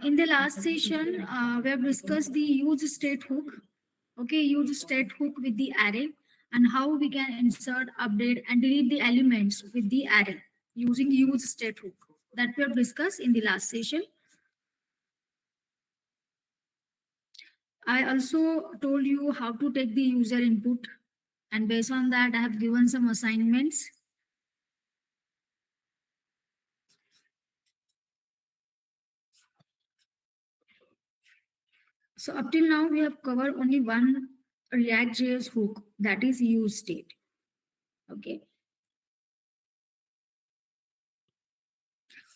In the last session, we have discussed the use state hook. Okay, use state hook with the array and how we can insert, update, and delete the elements with the array using use state hook. That we have discussed in the last session. I also told you how to take the user input, and based on that, I have given some assignments. So up till now, we have covered only one React.js hook, that is use state. Okay.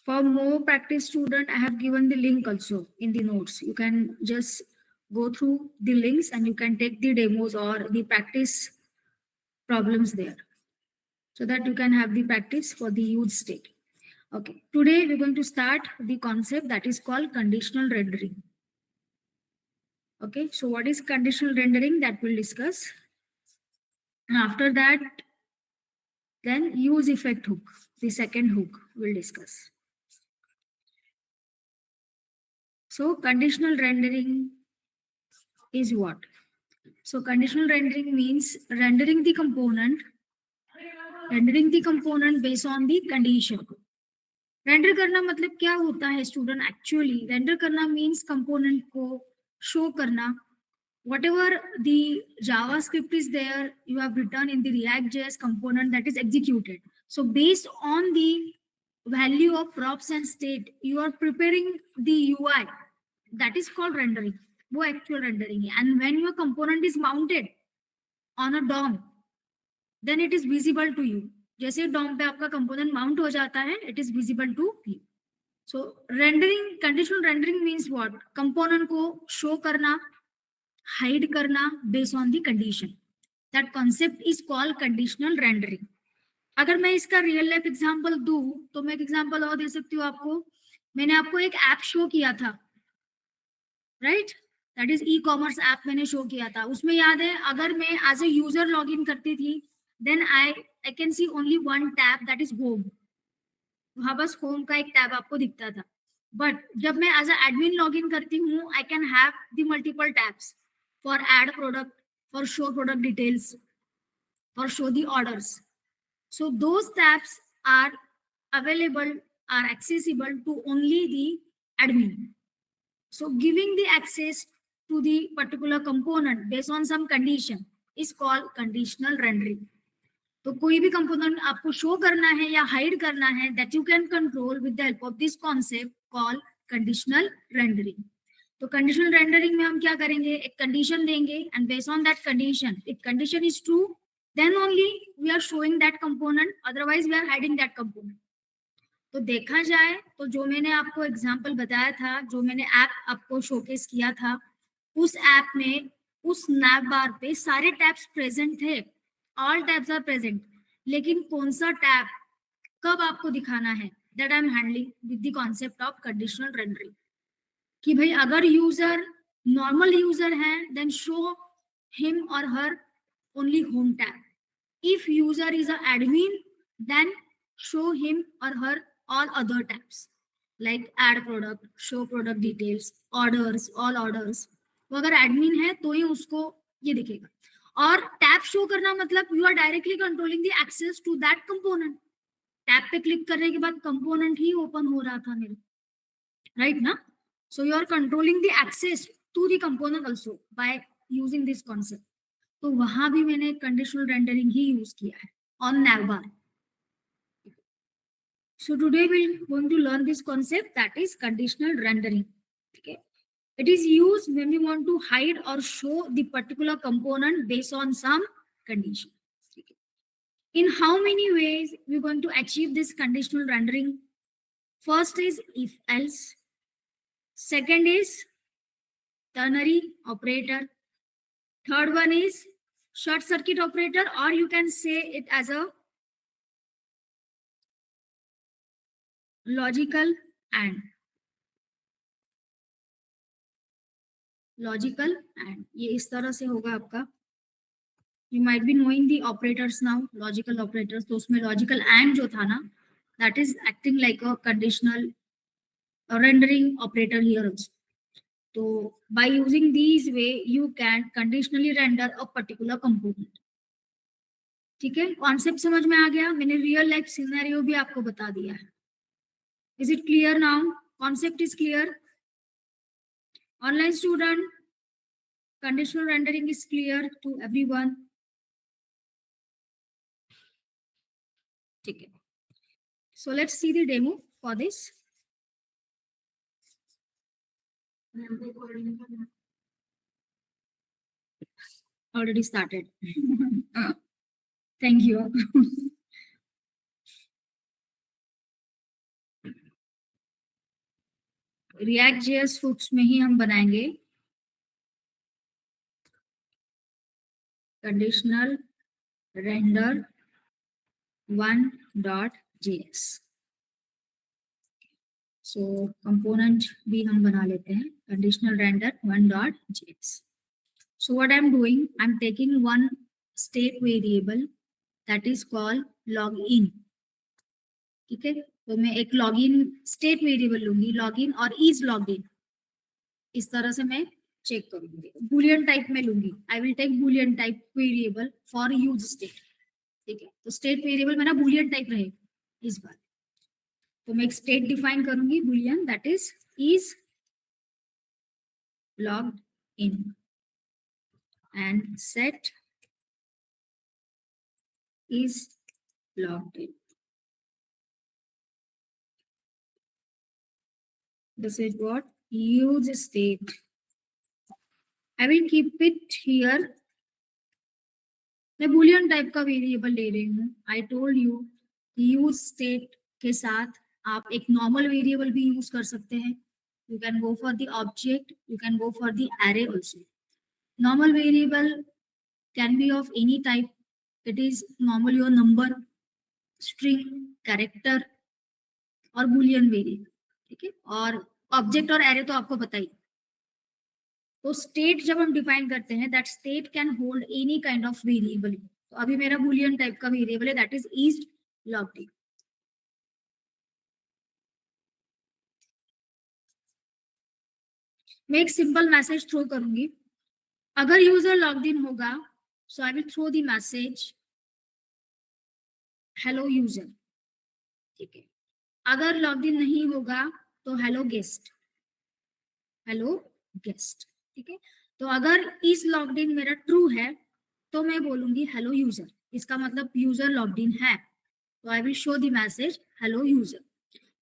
For more practice student, I have given the link also in the notes. You can just go through the links and you can take the demos or the practice problems there, so that you can have the practice for the use state. Okay. Today we're going to start the concept that is called conditional rendering. Okay, so what is conditional rendering, that we'll discuss. And after that, then use effect hook, the second hook we'll discuss. So conditional rendering is what? So conditional rendering means rendering the component based on the condition. Render करना मतलब क्या होता है student? Actually render करना means component को show करना. Whatever the JavaScript is there, you have written in the React.js component that is executed. So based on the value of props and state, you are preparing the UI. That is called rendering. वो actual rendering है. And when your component is mounted on a DOM, then it is visible to you. जैसे DOM पे आपका component mount हो जाता है, it is visible to you. So rendering, conditional rendering means what? Component को show करना, hide करना based on the condition. That concept is called conditional rendering. अगर मैं इसका रियल लाइफ एग्जांपल दूं तो मैं एक एग्जांपल और दे सकती हूँ आपको. मैंने आपको एक ऐप शो किया था, right? That is e-commerce app मैंने शो किया था. उसमें याद है, अगर मैं as a user log in करती थी, then I can see only one tab, that is home. वहां बस होम का एक टैब आपको दिखता था. बट जब मैं as a admin log in करती हूँ, I can have the multiple tabs for add product, for show product details, for show the orders. So those tabs are available, are accessible to only the admin. So giving the access to the particular component based on some condition is called conditional rendering. तो कोई भी component आपको show करना है या hide करना है, that you can control with the help of this concept called conditional rendering. तो कंडीशनल रेंडरिंग में हम क्या करेंगे? एक कंडीशन देंगे and based on that condition, if condition is true, then only we are showing that component, otherwise we are hiding that component. तो देखा जाए तो जो मैंने आपको एग्जांपल बताया था, जो मैंने ऐप आपको शोकेस किया था, उस ऐप में उस नैव बार पे सारे टैब्स प्रेजेंट थे, ऑल टैब्स आर प्रेजेंट. लेकिन कौन सा टैब कब आपको दिखाना है, that I am handling with the concept of conditional rendering. कि भाई अगर यूजर नॉर्मल यूजर है, then show him or her only home tab. If user is a admin, then show him or her all other tabs like add product, show product details, orders, all orders. वो अगर admin है तो ही उसको ये दिखेगा. और tab show करना मतलब you are directly controlling the access to that component. Tab पे क्लिक करने के बाद कंपोनेंट ही ओपन हो रहा था मेरे, राइट ना? So you are controlling the access to the component also by using this concept. तो वहां भी मैंने conditional rendering ही use किया है on navbar. So today we're going to learn this concept, that is conditional rendering. Okay, it is used when we want to hide or show the particular component based on some condition. Okay. In how many ways we're going to achieve this conditional rendering? First is if else. Second is ternary operator. Third one is short circuit operator, or you can say it as a logical and. Logical and ये इस तरह से होगा आपका. You might be knowing the operators now, logical operators. तो उसमें logical and जो था ना, that is acting like a conditional rendering operator here also. So by using these way, you can conditionally render a particular component. ठीक है, concept समझ में आ गया, मैंने रियल लाइफ सिनेरियो भी आपको बता दिया है. Is it clear now? Concept is clear? Online student, conditional rendering is clear to everyone? ठीक है, so let's see the demo for this. Already started. Thank you. React.js hooks में ही हम बनाएंगे conditional render 1.js. So component भी हम बना लेते हैं conditional render 1.js. So what I'm doing, I'm taking one state variable that is called login. ठीक है, तो मैं एक लॉगिन स्टेट वेरिएबल लूंगी, लॉगिन और इज लॉग्ड इन, इस तरह से मैं चेक करूंगी. बूलियन टाइप में लूंगी, I will take boolean type variable for use state. ठीक है, तो स्टेट वेरिएबल मेरा बूलियन टाइप रहेगा इस बार. तो मैं एक स्टेट डिफाइन करूंगी boolean, that is logged in and set is logged in. This is what use state. I will keep it here. मैं boolean टाइप का वेरिएबल ले रही हूँ. I told you use state के साथ आप एक नॉर्मल वेरिएबल भी यूज कर सकते हैं. You can go for the object, you can go for the array also. Normal variable can be of any type. It is normal your number, string, character और boolean variable. ठीक है, और object और array तो आपको पता ही. तो state जब हम डिफाइन करते हैं, that state can hold any kind of variable. तो अभी मेरा बूलियन टाइप का वेरिएबल है, दैट इज लॉग्ड इन. मैं एक सिंपल मैसेज थ्रो करूंगी. अगर यूजर लॉग्ड इन होगा, so I will throw the message hello user. ठीक है, अगर लॉग्ड इन नहीं होगा तो हेलो गेस्ट, हेलो गेस्ट. ठीक है, तो अगर इज लॉग्ड इन मेरा ट्रू है तो मैं बोलूंगी हेलो यूजर. इसका मतलब यूजर लॉग्ड इन है, तो I will show the message hello user.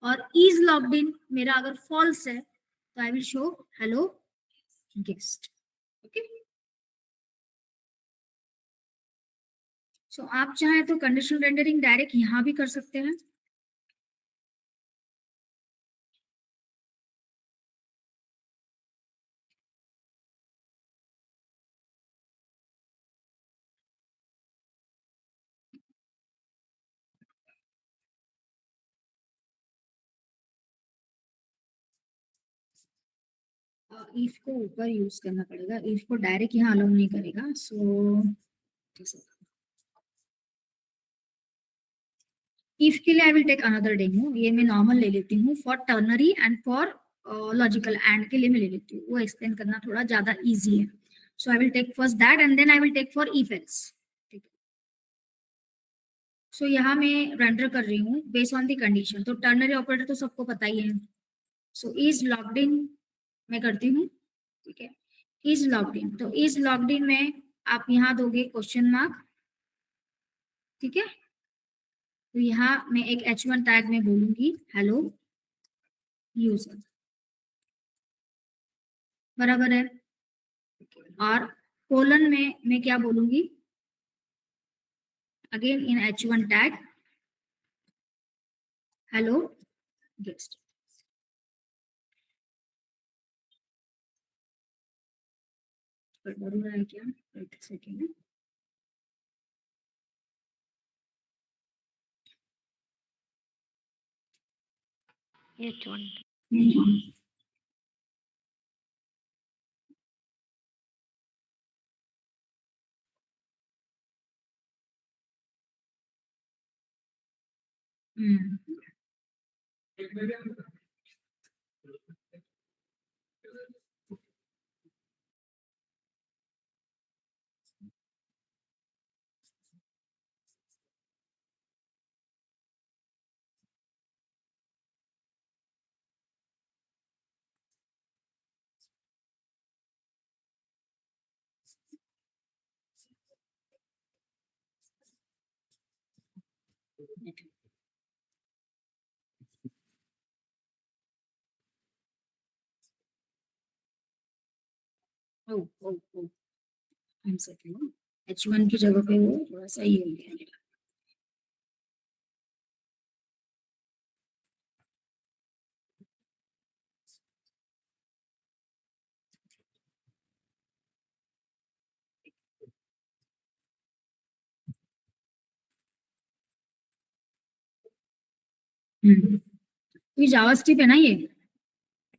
और इज लॉग्ड इन मेरा अगर फॉल्स है तो I will show hello guest. Okay, so आप चाहे तो कंडीशनल रेंडरिंग डायरेक्ट यहां भी कर सकते हैं. इफ को ऊपर यूज करना पड़ेगा, इफ को डायरेक्ट यहाँ अलाउ नहीं करेगा. सो इफ के लिए I will take another demo. ये मैं नॉर्मल ले लेती हूँ. For ternary and for logical and के लिए मैं ले लेती हूँ, वो एक्सप्लेन करना थोड़ा ज्यादा इजी है. So I will take first that and then I will take for if else. ठीक है, सो यहाँ मैं रेंडर कर रही हूँ बेस्ड ऑन द कंडीशन. तो टर्नरी ऑपरेटर तो सबको पता ही है. सो इज लॉग्ड इन मैं करती हूँ. ठीक है, इज लॉग्ड इन, तो इज लॉग्ड इन में आप यहाँ दोगे क्वेश्चन मार्क. ठीक है, तो यहाँ मैं एक h1 टैग में बोलूंगी हेलो यूजर. बराबर है. और कोलन में मैं क्या बोलूंगी, again in h1 tag hello guest. बराबर है क्या? एक सेकेंड. H1. ओ ओ ओ H1 की जगह पे वो थोड़ा सा ये हो गया मेरा। ये जावास्क्रिप्ट है ना ये,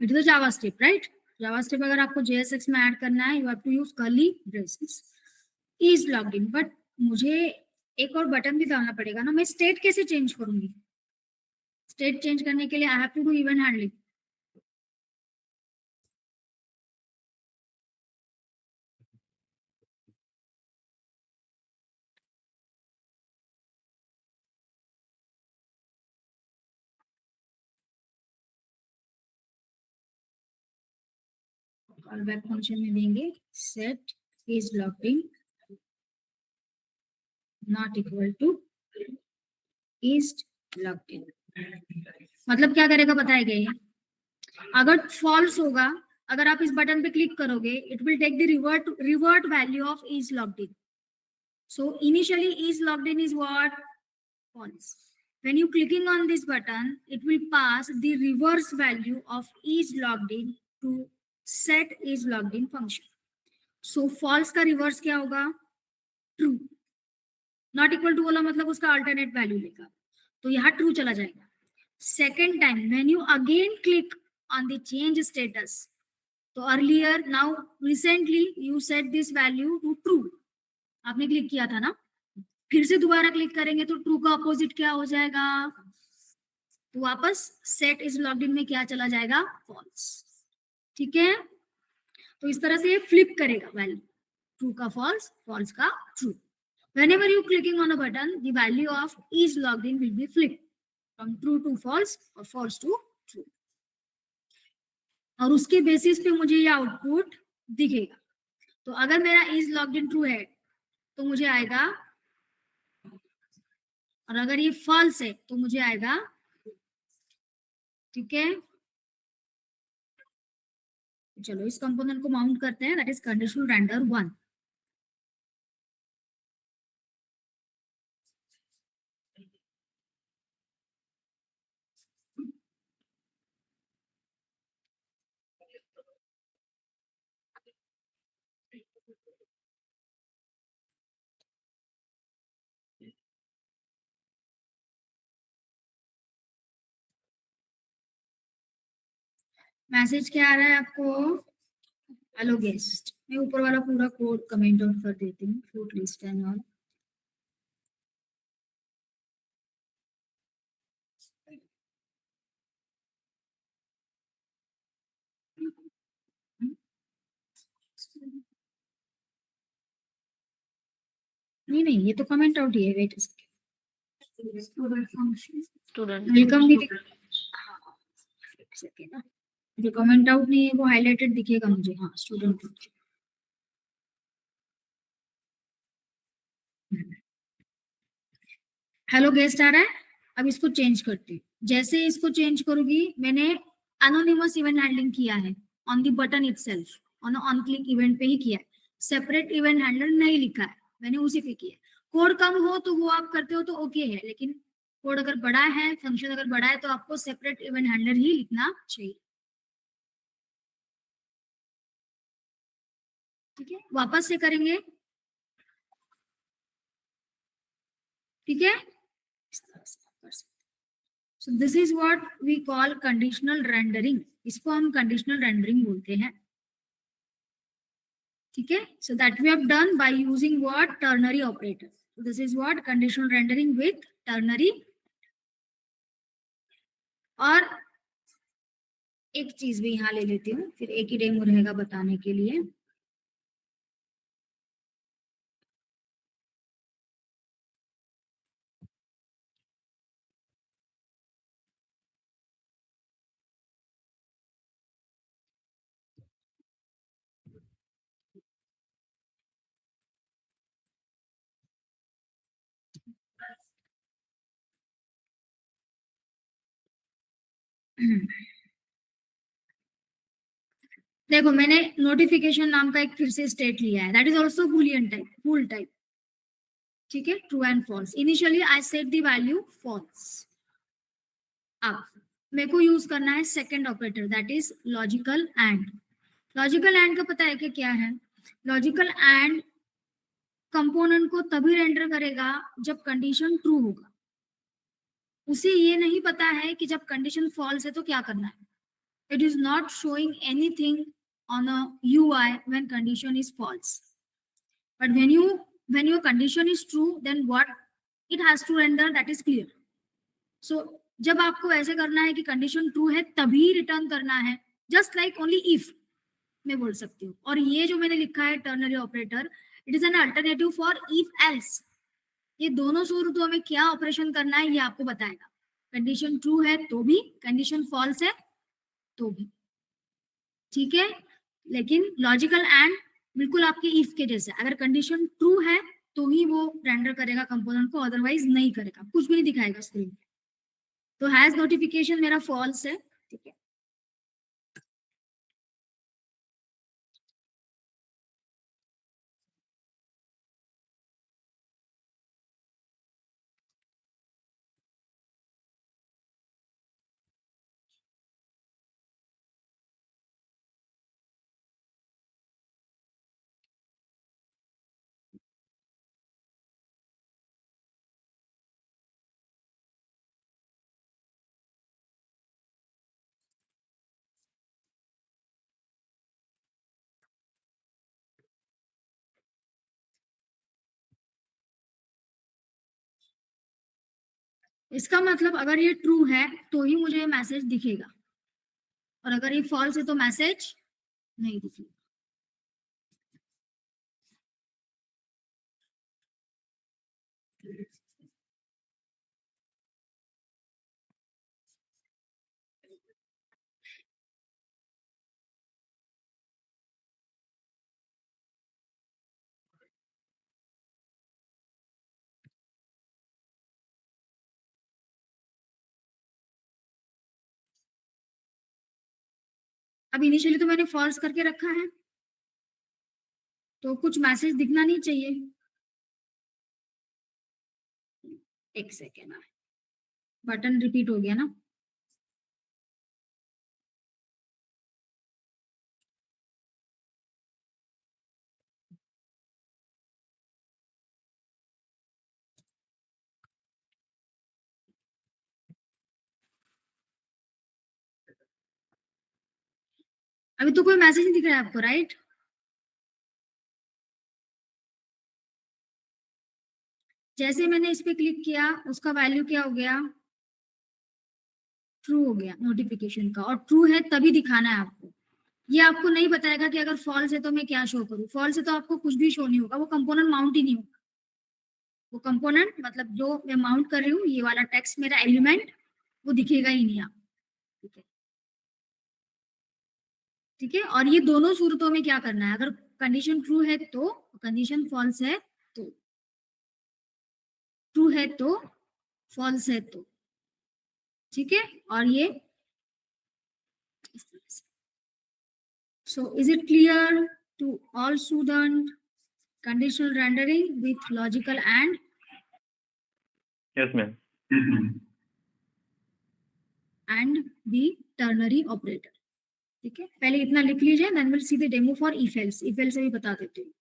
it is JavaScript right. JavaScript अगर आपको JSX में ऐड करना है, you have to use curly braces. Is logged in, but मुझे एक और बटन भी डालना पड़ेगा ना, मैं स्टेट कैसे चेंज करूंगी? स्टेट चेंज करने के लिए I have to do event handling. Callback function में देंगे set is logged in not equal to is logged in. मतलब क्या करेगा बताएगा ये, अगर फॉल्स होगा, अगर आप इस बटन पे क्लिक करोगे, it will take the revert value of is logged in. So initially is logged in is what? False. When you clicking on this button, it will pass the reverse value of is logged in to set is logged in function. So false का reverse क्या होगा? True. Not equal to बोला मतलब उसका alternate value लेगा, तो यहाँ true चला जाएगा। Second time, when you again click on the change status, तो earlier, now recently you set this value to true. आपने क्लिक किया था ना, फिर से दोबारा क्लिक करेंगे तो ट्रू का अपोजिट क्या हो जाएगा? तो वापस सेट इज लॉग्ड इन में क्या चला जाएगा? फॉल्स। ठीक है, तो इस तरह से ये फ्लिप करेगा वैल्यू, ट्रू का फॉल्स, फॉल्स का true. whenever you clicking on a button, the value of is logged in will be flipped from true to false or false to true, और उसके बेसिस पे मुझे ये आउटपुट दिखेगा। तो अगर मेरा is logged in ट्रू है तो मुझे आएगा, और अगर ये फॉल्स है तो मुझे आएगा। ठीक है, चलो इस कंपोनेंट को माउंट करते हैं, that is conditional render 1। Message क्या आ रहा है आपको? Hello guest. मैं ऊपर वाला पूरा कोड कमेंट आउट कर देती हूँ, फ्रूट लिस्ट एंड ऑल। नहीं नहीं, ये तो कमेंट आउट ही है, wait student function student welcome भी हाँ, एक सेकेंड ना, जो कमेंट आउट नहीं है वो हाईलाइटेड दिखेगा मुझे। हाँ, स्टूडेंट फंक्शन। हेलो गेस्ट आ रहा है, अब इसको चेंज करते हैं। जैसे इसको चेंज करूंगी, मैंने अनोनिमस इवेंट हैंडलिंग किया है on the button itself, on click event पे ही किया है, सेपरेट इवेंट हैंडलर नहीं लिखा है, मैंने उसी पे किया है। कोड कम हो तो वो आप करते हो तो ओके है, लेकिन कोड अगर बड़ा है, फंक्शन अगर बड़ा है, तो आपको सेपरेट इवेंट हैंडलर ही लिखना चाहिए। ठीक है, वापस से करेंगे। ठीक है, इस तरह से आप कर सकते हैं। So this is what we call conditional rendering. इसको हम conditional rendering बोलते हैं। ठीक है, so that we have done by using what? Ternary operator. So this is what conditional rendering with ternary। और एक चीज भी यहाँ ले लेती हूँ, फिर एक ही डेमो रहेगा बताने के लिए। देखो मैंने नोटिफिकेशन नाम का एक फिर से स्टेट लिया है, that is also boolean type, full type, ठीक है, true and false. Initially I set the value false. अब मेरे को यूज करना है second operator, that is logical and. Logical and का पता है कि क्या है? लॉजिकल एंड कंपोनेंट को तभी रेंडर करेगा जब कंडीशन ट्रू होगा। उसे ये नहीं पता है कि जब कंडीशन फॉल्स है तो क्या करना है। It is not showing anything on a UI when condition is false. But when your condition is true, then what it has to render, that is clear. So जब आपको ऐसे करना है कि कंडीशन ट्रू है तभी रिटर्न करना है, जस्ट लाइक ओनली इफ मैं बोल सकती हूँ। और ये जो मैंने लिखा है ternary operator, it is an alternative for if else. ये दोनों सूरतों में क्या ऑपरेशन करना है ये आपको बताएगा। कंडीशन ट्रू है तो भी, कंडीशन फॉल्स है तो भी, ठीक है। लेकिन लॉजिकल एंड बिल्कुल आपके इफ के जैसे, अगर कंडीशन ट्रू है तो ही वो रेंडर करेगा कंपोनेंट को, अदरवाइज नहीं करेगा, कुछ भी नहीं दिखाएगा स्क्रीन पे। तो हैज नोटिफिकेशन मेरा फॉल्स है, ठीक है। इसका मतलब अगर ये ट्रू है तो ही मुझे मैसेज दिखेगा, और अगर ये फॉल्स है तो मैसेज नहीं दिखेगा। अब इनिशियली तो मैंने फॉल्स करके रखा है, तो कुछ मैसेज दिखना नहीं चाहिए। एक सेकेंड, बटन रिपीट हो गया ना। अभी तो कोई मैसेज नहीं दिख रहा है आपको, राइट? जैसे मैंने इस पे क्लिक किया उसका वैल्यू क्या हो गया? ट्रू हो गया नोटिफिकेशन का, और ट्रू है तभी दिखाना है आपको। ये आपको नहीं बताएगा कि अगर फॉल्स है तो मैं क्या शो करूँ। फॉल्स है तो आपको कुछ भी शो नहीं होगा, वो कंपोनेंट माउंट ही नहीं होगा। वो कंपोनेंट मतलब जो मैं माउंट कर रही हूँ, ये वाला टेक्स्ट मेरा एलिमेंट, वो दिखेगा ही नहीं आपको, ठीक है। ठीक है, और ये दोनों सूरतों में क्या करना है, अगर कंडीशन ट्रू है तो, कंडीशन फॉल्स है तो, ट्रू है तो, फॉल्स है तो, ठीक है। और ये इस तरह से। So is it clear to all student conditional rendering with logical Yes, ma'am. and the ternary operator? ठीक है, पहले इतना लिख लीजिए, then we'll see the demo for if else। if else भी बता देती हूँ।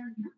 done now.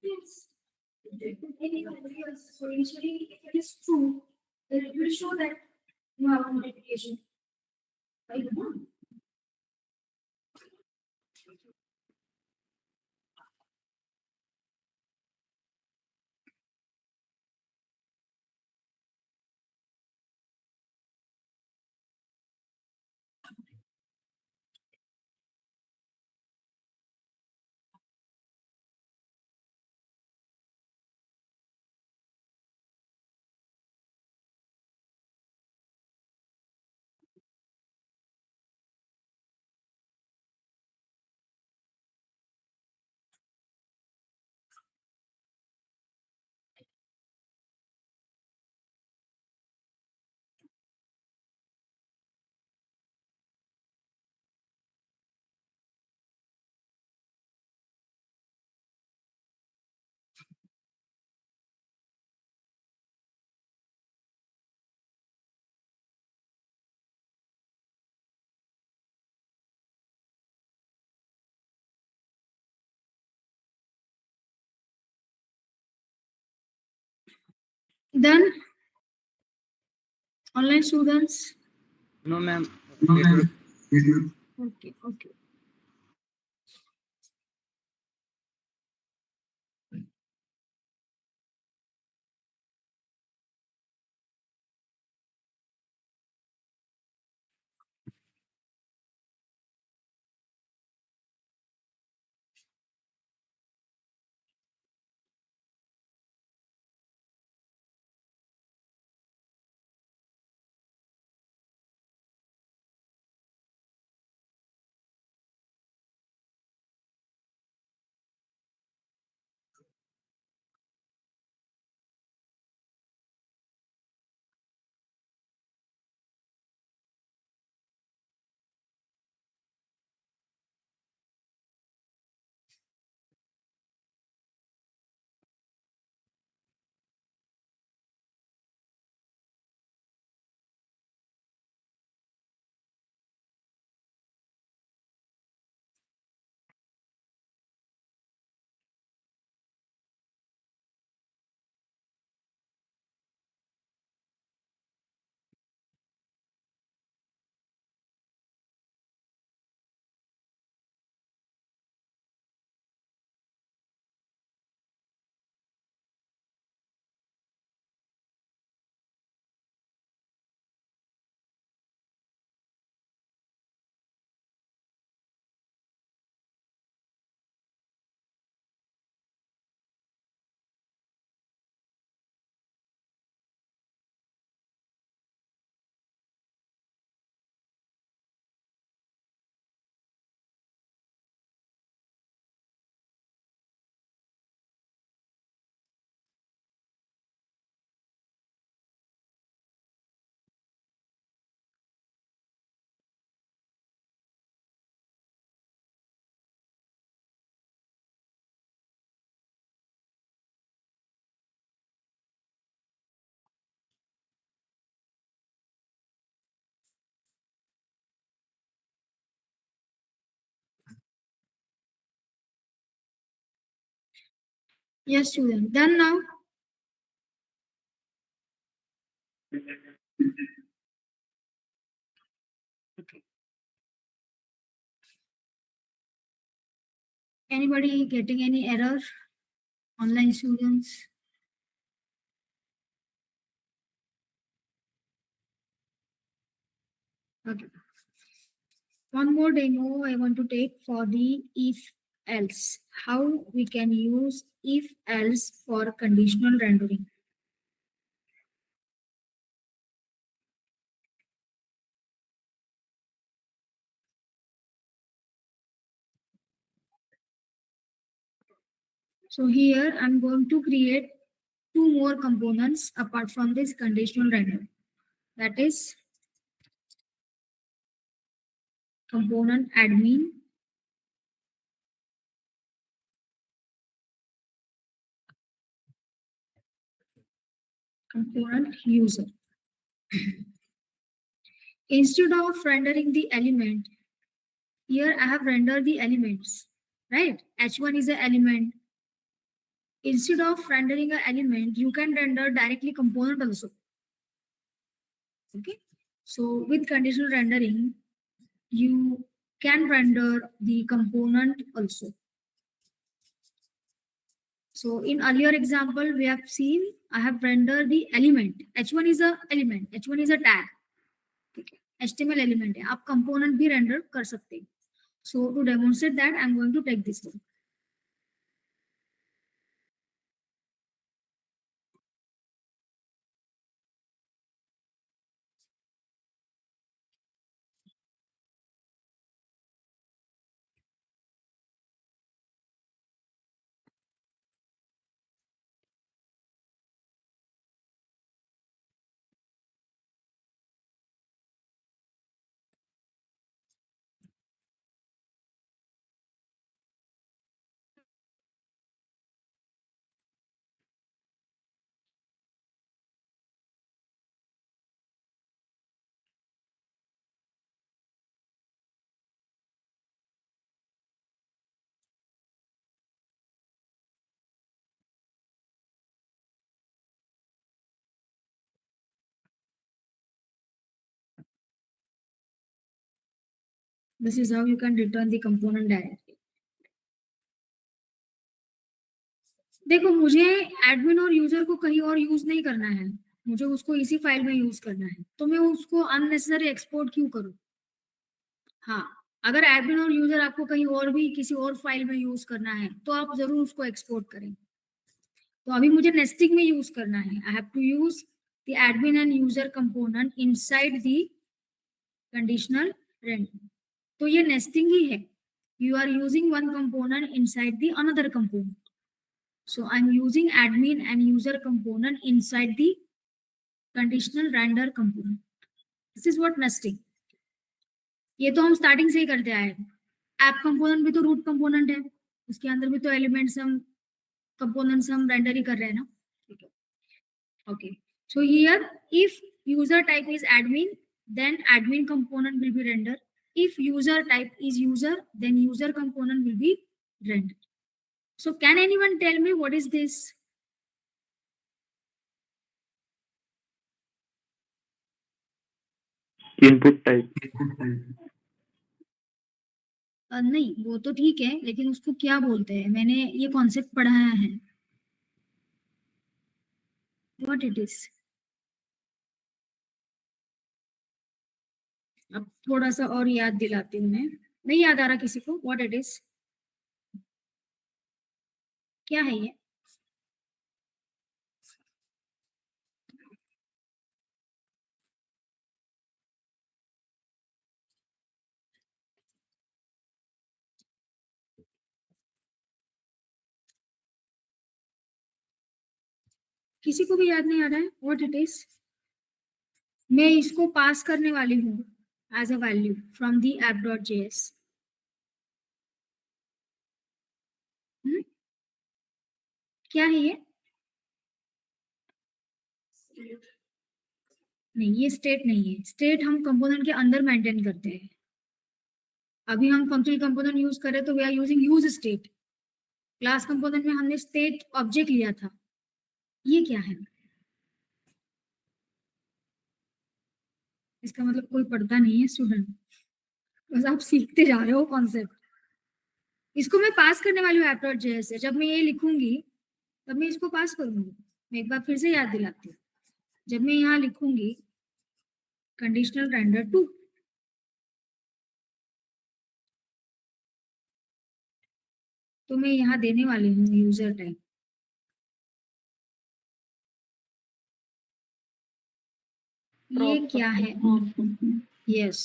Yes. Anybody else. So initially, if it is true, then it will show that you have a notification. Right? Then online students. No, ma'am. No, ma'am. Okay, okay. Yes, student. Done now. Anybody getting any error? Online students. Okay. One more demo I want to take for the if else. How we can use if else for conditional rendering. So here I'm going to create two more components apart from this conditional render. That is component admin, component user. Instead of rendering the element, here I have rendered the elements, right? H1 is an element. Instead of rendering an element, you can render directly component also. Okay. So with conditional rendering, you can render the component also. So in earlier example, we have seen I have rendered the element. H1 is a element. H1 is a tag. Okay. HTML element है. आप component भी render कर सकते हैं. So to demonstrate that, I'm going to take this one. This is how you can return the component directly. देखो मुझे admin और user को कहीं और यूज नहीं करना है, मुझे उसको इसी फाइल में यूज करना है, तो मैं उसको अननेसेसरी एक्सपोर्ट क्यों करूं? हाँ, अगर एडमिन और यूजर आपको कहीं और भी किसी और फाइल में यूज करना है तो आप जरूर उसको एक्सपोर्ट करें. तो अभी मुझे नेस्टिंग में यूज करना है. I have to use the admin and user component inside the conditional render. तो ये नेस्टिंग ही है. You are using one component inside the another component. So I'm using admin and user component inside the conditional render component. This is what nesting. ये तो हम starting से ही करते आए हैं. ऐप कंपोनेंट भी तो रूट कंपोनेंट है, उसके अंदर भी तो एलिमेंट्स हम कंपोनेंट्स हम रेंडर ही कर रहे हैं ना. ठीक है. Okay. So here if user type is admin, then admin component will be rendered. If user type is user, then user component will be rendered. So can anyone tell me what is this? Input type. नहीं वो तो ठीक है, लेकिन उसको क्या बोलते हैं? मैंने ये कॉन्सेप्ट पढ़ाया है. What it is? अब थोड़ा सा और याद दिलाती हूँ मैं. नहीं याद आ रहा किसी को? What it is? क्या है ये? किसी को भी याद नहीं आ रहा है? What it is? मैं इसको पास करने वाली हूँ as a value from the app.js. क्या है ये? नहीं, ये स्टेट नहीं है. स्टेट हम कंपोनेंट के अंदर मेंटेन करते हैं. अभी हम फंक्शनल कंपोनेंट यूज करें तो we are using use state. Class component में हमने स्टेट ऑब्जेक्ट लिया था. ये क्या है? इसका मतलब कोई पढ़ता नहीं है स्टूडेंट, बस आप सीखते जा रहे हो कॉन्सेप्ट. इसको मैं पास करने वाली हूँ app.js से. जब मैं ये लिखूंगी तब मैं इसको पास करूंगी. मैं एक बार फिर से याद दिलाती हूँ. जब मैं यहाँ लिखूंगी कंडीशनल रेंडर 2, तो मैं यहाँ देने वाली हूँ यूजर टाइप. ये क्या है? Yes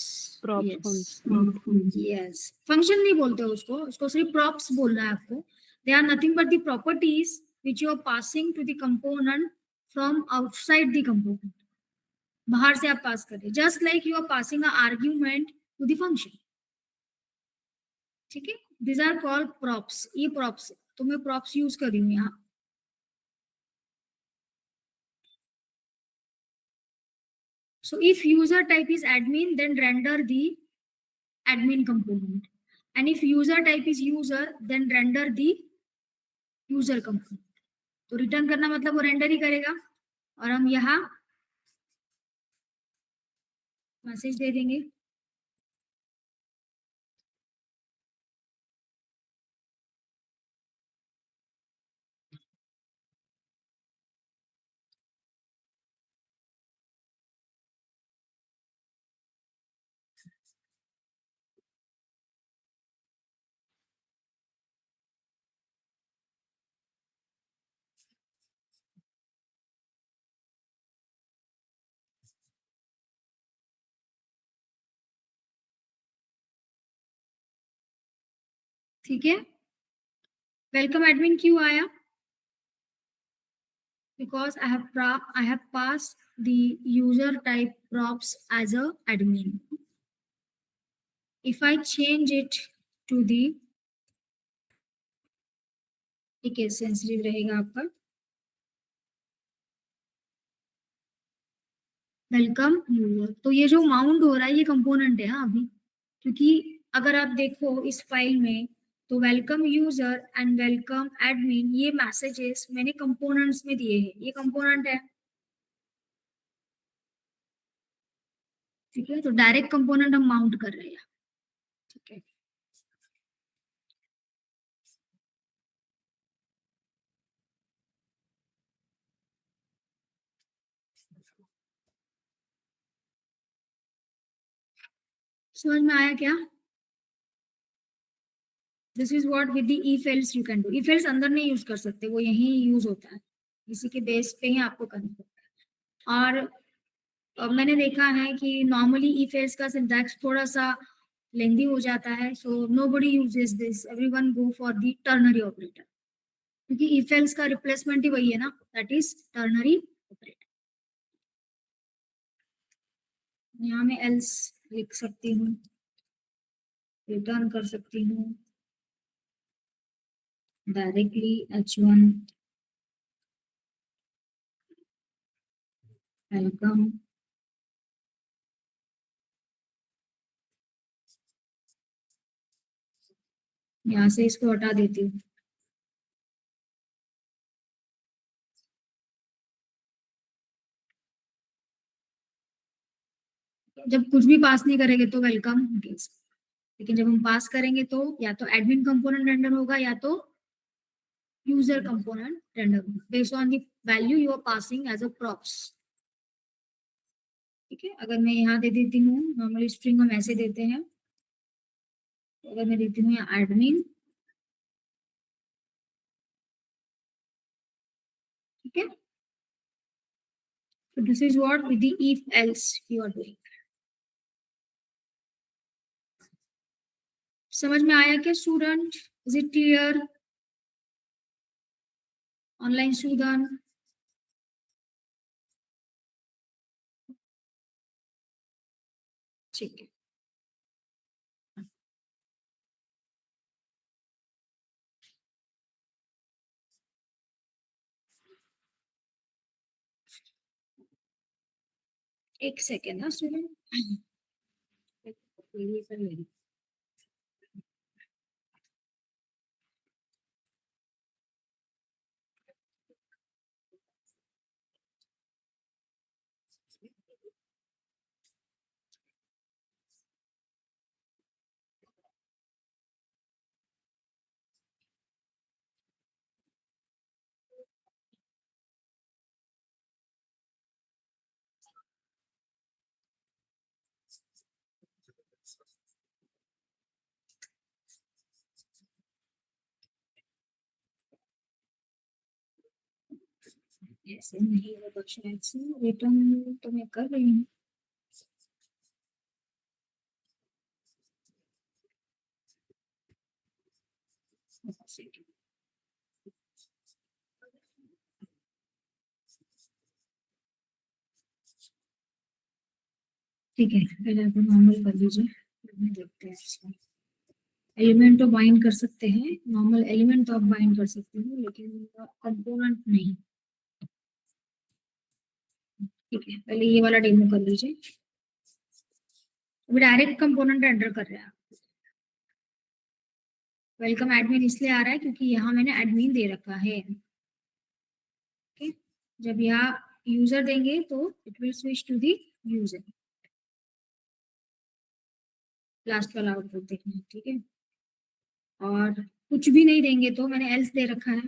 yes yes. फंक्शन नहीं बोलते उसको, उसको सिर्फ प्रॉप्स बोलना है आपको. They are nothing but the properties which you are passing to the component from outside the component. बाहर से आप पास कर रहे, just like you are passing an argument to the function. ठीक है, these are called props. ये props है, तो मैं props यूज कर रही हूँ यहाँ. So if user type is admin, then render the admin component. And if user type is user, then render the user component. तो रिटर्न करना मतलब वो रेंडर ही करेगा और हम यहाँ मैसेज दे देंगे. ठीक है, वेलकम एडमिन क्यों आया? Because I have passed the user type props as a admin. If I change it to the, ठीक है, सेंसिटिव रहेगा आपका, वेलकम यूजर. तो ये जो माउंट हो रहा है ये कंपोनेंट है. हाँ अभी, क्योंकि अगर आप देखो इस फाइल में तो welcome user and welcome admin ये मैसेजेस मैंने कंपोनेंट्स में दिए हैं. ये कंपोनेंट है. ठीक है, तो डायरेक्ट कंपोनेंट हम माउंट कर रहे हैं. ठीक है, समझ में आया क्या? This is what with the if else you can do. If else अंदर नहीं यूज कर सकते, वो यही यूज होता है, इसी के बेस पे ही आपको करना पड़ता है. और मैंने देखा है कि नॉर्मली इफ एल्स का सिंटैक्स थोड़ा सा लेंदी हो जाता है, so nobody uses this. Everyone go for the ternary operator, क्योंकि इफ एल्स का रिप्लेसमेंट ही वही है ना, दैट इज टर्नरी ऑपरेटर. यहाँ मैं एल्स लिख सकती हूँ, रिटर्न कर सकती हूँ डायरेक्टली h1 वेलकम. यहाँ से इसको हटा देती हूँ. जब कुछ भी पास नहीं करेंगे तो वेलकम गेस्ट, लेकिन जब हम पास करेंगे तो या तो एडमिन कंपोनेंट रेंडर होगा या तो यूजर कंपोनेंट रेंडर होगा, based on the value you are passing as a props. ठीक है, अगर मैं यहाँ दे देती हूँ, नॉर्मली स्ट्रिंग हम ऐसे देते हैं, अगर मैं देती हूँ यहाँ एडमिन, ठीक है, so this is what with the if else you are doing. समझ में आया क्या student? Is it clear? Online student, ठीक है. एक सेकेंड ना स्टूडेंट. ऐसे नहीं होगा, शायद से रिटर्न तो मैं कर रही हूँ. ठीक है, पहले आप नॉर्मल कर लीजिए, बाद में देखते हैं इसको। एलिमेंट तो बाइंड कर सकते हैं, नॉर्मल एलिमेंट तो आप बाइंड कर सकते हैं, लेकिन कंपोनेंट नहीं। ठीक है, पहले ये वाला डेमो कर लीजिए। अभी डायरेक्ट कंपोनेंट एंटर कर रहे हैं। वेलकम एडमिन इसलिए आ रहा है क्योंकि यहाँ मैंने एडमिन दे रखा है। ओके, जब यहाँ यूजर देंगे तो it will switch to the user. Last वाला आउटपुट देखना है, ठीक है। और कुछ भी नहीं देंगे तो मैंने एल्स दे रखा है,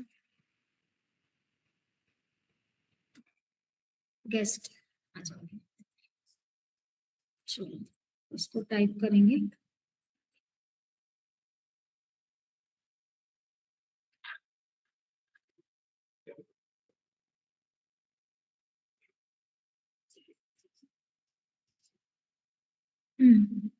गेस्ट आ जाओगे। चलो इसको टाइप करेंगे। हम्म,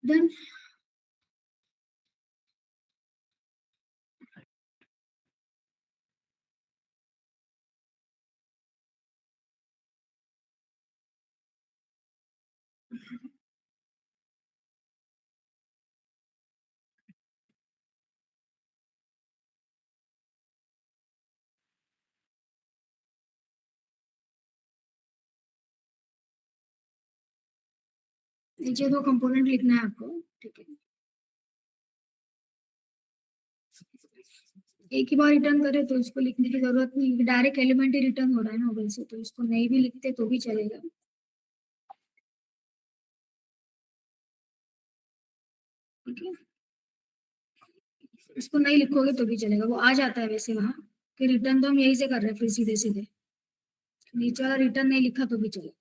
देन नीचे दो कंपोनेंट लिखना है आपको, ठीक है। एक ही बार रिटर्न करे तो इसको लिखने की जरूरत नहीं, डायरेक्ट एलिमेंट ही रिटर्न हो रहा है ना ओबल से, तो इसको नहीं भी लिखते तो भी चलेगा। ठीक है, इसको नहीं लिखोगे तो भी चलेगा, वो आ जाता है वैसे वहां कि रिटर्न तो हम यही से कर रहे हैं, फिर सीधे सीधे नीचे वाला रिटर्न नहीं लिखा तो भी चलेगा।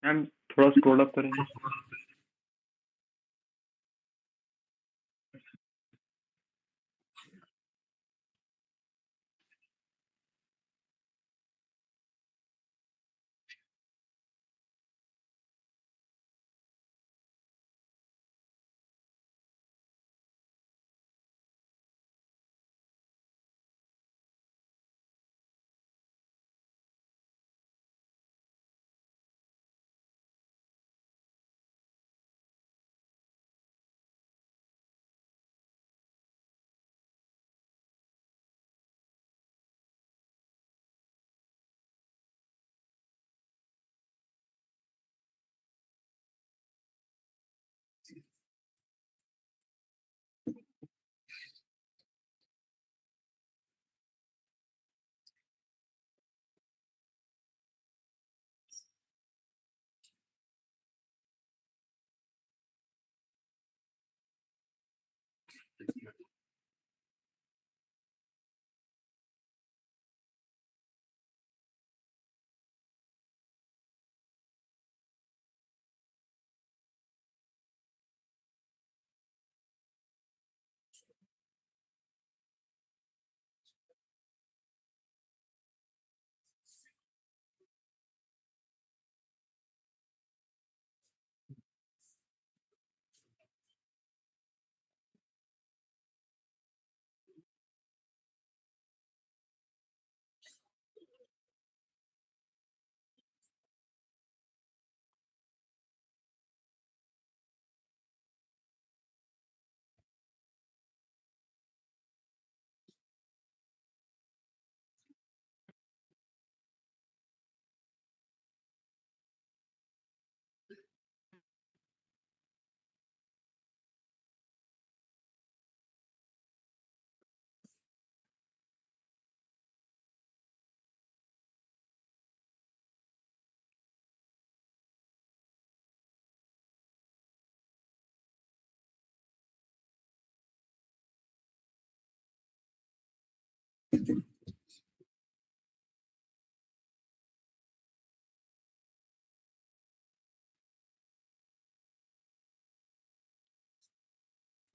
मैम थोड़ा स्क्रॉल अप करेंगे।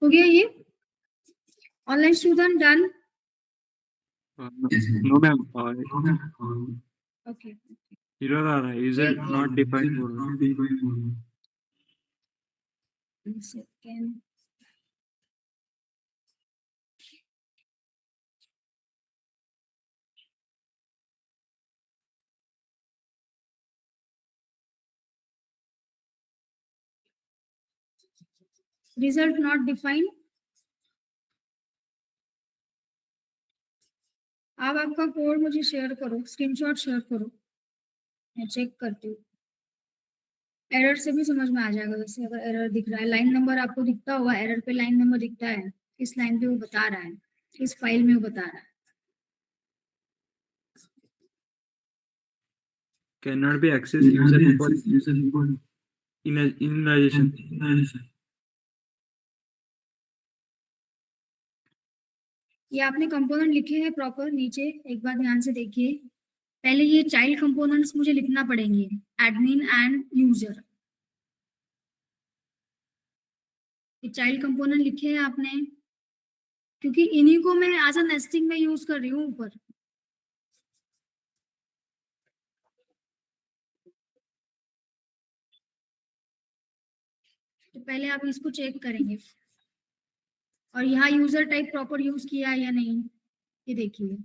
हो गया ये? Online student done? No ma'am okay, error आ रहा है, यूजर नॉट डिफाइंड बोल रहा है। सेकेंड। Result not defined. आप आपका कोड मुझे शेयर करो, स्क्रीनशॉट शेयर करो, मैं चेक करती हूँ। एरर से भी समझ में आ जाएगा। वैसे अगर एरर दिख रहा है, लाइन नंबर आपको दिखता होगा, एरर पे लाइन नंबर दिखता है, किस लाइन पे वो बता रहा है, किस फाइल में वो बता रहा है। Cannot be accessed user input initialization. ये आपने कंपोनेंट लिखे हैं प्रॉपर नीचे, एक बार ध्यान से देखिए। पहले ये चाइल्ड कंपोनेंट्स मुझे लिखना पड़ेंगे, एडमिन एंड यूजर। ये चाइल्ड कंपोनेंट लिखे हैं आपने, क्योंकि इन्हीं को मैं एज अ नेस्टिंग में यूज कर रही हूँ ऊपर। तो पहले आप इसको चेक करेंगे, और यहाँ यूजर टाइप प्रॉपर यूज किया है या नहीं, ये देखिए।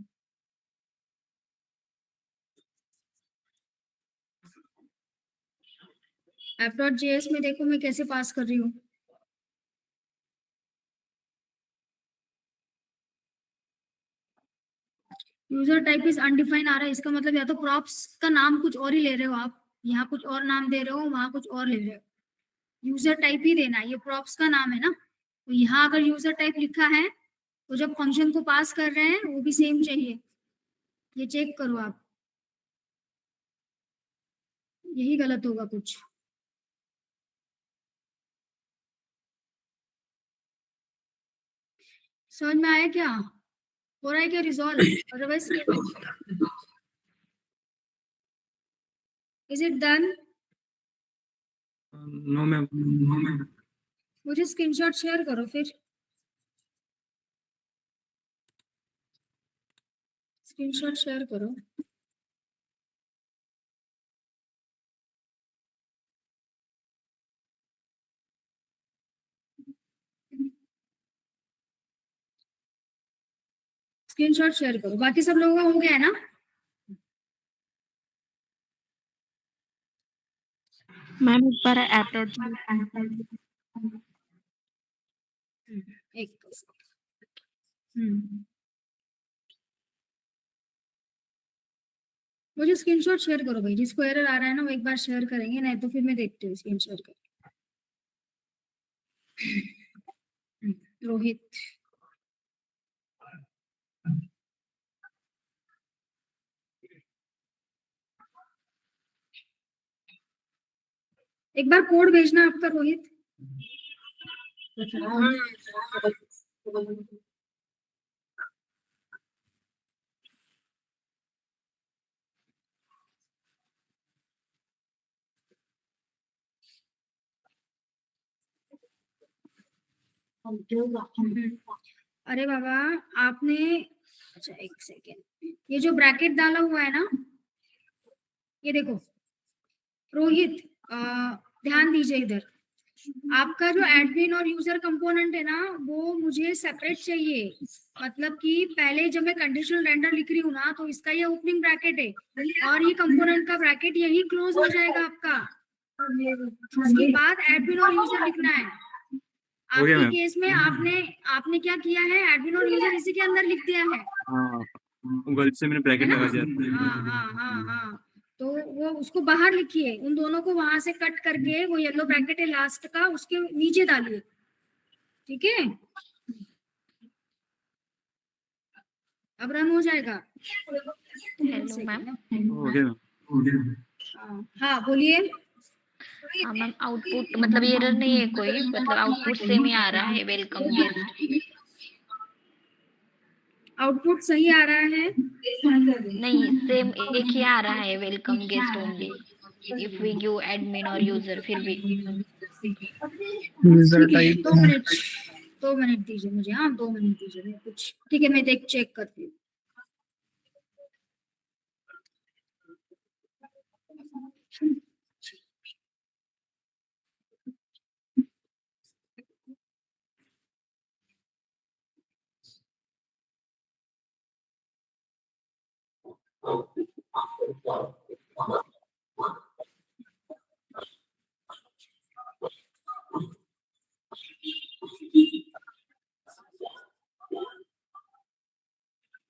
app.js में देखो मैं कैसे पास कर रही हूँ। यूजर टाइप इज अनडिफाइंड आ रहा है, इसका मतलब या तो प्रॉप्स का नाम कुछ और ही ले रहे हो आप, यहाँ कुछ और नाम दे रहे हो, वहां कुछ और ले रहे हो। यूजर टाइप ही देना है, ये प्रॉप्स का नाम है ना, तो यहाँ अगर यूजर टाइप लिखा है तो जब फंक्शन को पास कर रहे हैं वो भी सेम चाहिए। ये चेक करो आप, यही गलत होगा कुछ। समझ में आया क्या? हो रहा है क्या resolve? Otherwise is it done? No, ma'am. मुझे स्क्रीनशॉट शेयर करो फिर, स्क्रीनशॉट शेयर करो। स्क्रीनशॉट शेयर करो। बाकी सब लोगों का हो गया है ना? मैम एक बार अटैच एक हम्म मुझे स्क्रीनशॉट शेयर करो भाई, जिसको एरर आ रहा है ना वो एक बार शेयर करेंगे, नहीं तो फिर मैं देखती हूँ स्क्रीन शेयर कर। रोहित, एक बार कोड भेजना आपका रोहित। अरे बाबा, आपने, अच्छा एक सेकेंड, ये जो ब्रैकेट डाला हुआ है ना, ये देखो रोहित, ध्यान दीजिए इधर। आपका जो एडमिन और यूजर कंपोनेंट है ना वो मुझे सेपरेट चाहिए। मतलब कि पहले जब मैं कंडीशनल रेंडर लिख रही हूँ ना तो इसका ये ओपनिंग ब्रैकेट है और ये कंपोनेंट का ब्रैकेट यही क्लोज हो जाएगा आपका। उसके बाद एडमिन और यूजर लिखना है। हो गया आपके मैम। केस में आपने आपने क्या किया है, एडमिन और यूजर इसी के अंदर लिख दिया है हाँ, गलती से मैंने है ब्रैकेट ना? लगा दिया। हाँ हाँ हाँ हाँ, तो वो उसको बाहर लिखिए, उन दोनों को वहां से कट करके वो येलो ब्रैकेट है लास्ट का उसके नीचे डालिए, ठीक है? अब रन हो जाएगा। Hello ma'am. हो गया मैम। हाँ बोलिए। हाँ मैम, आउटपुट मतलब एरर नहीं है कोई, मतलब आउटपुट सेम ही आ रहा है, वेलकम गेस्ट। आउटपुट सही आ रहा है? नहीं, सेम एक ही आ रहा है, welcome guest only. If we give admin और यूजर फिर भी। यूजर ठीक है, टाइप 2 मिनट, 2 मिनट दीजिए मुझे। हाँ 2 मिनट दीजिए, मैं कुछ, ठीक है मैं देख चेक करती हूँ।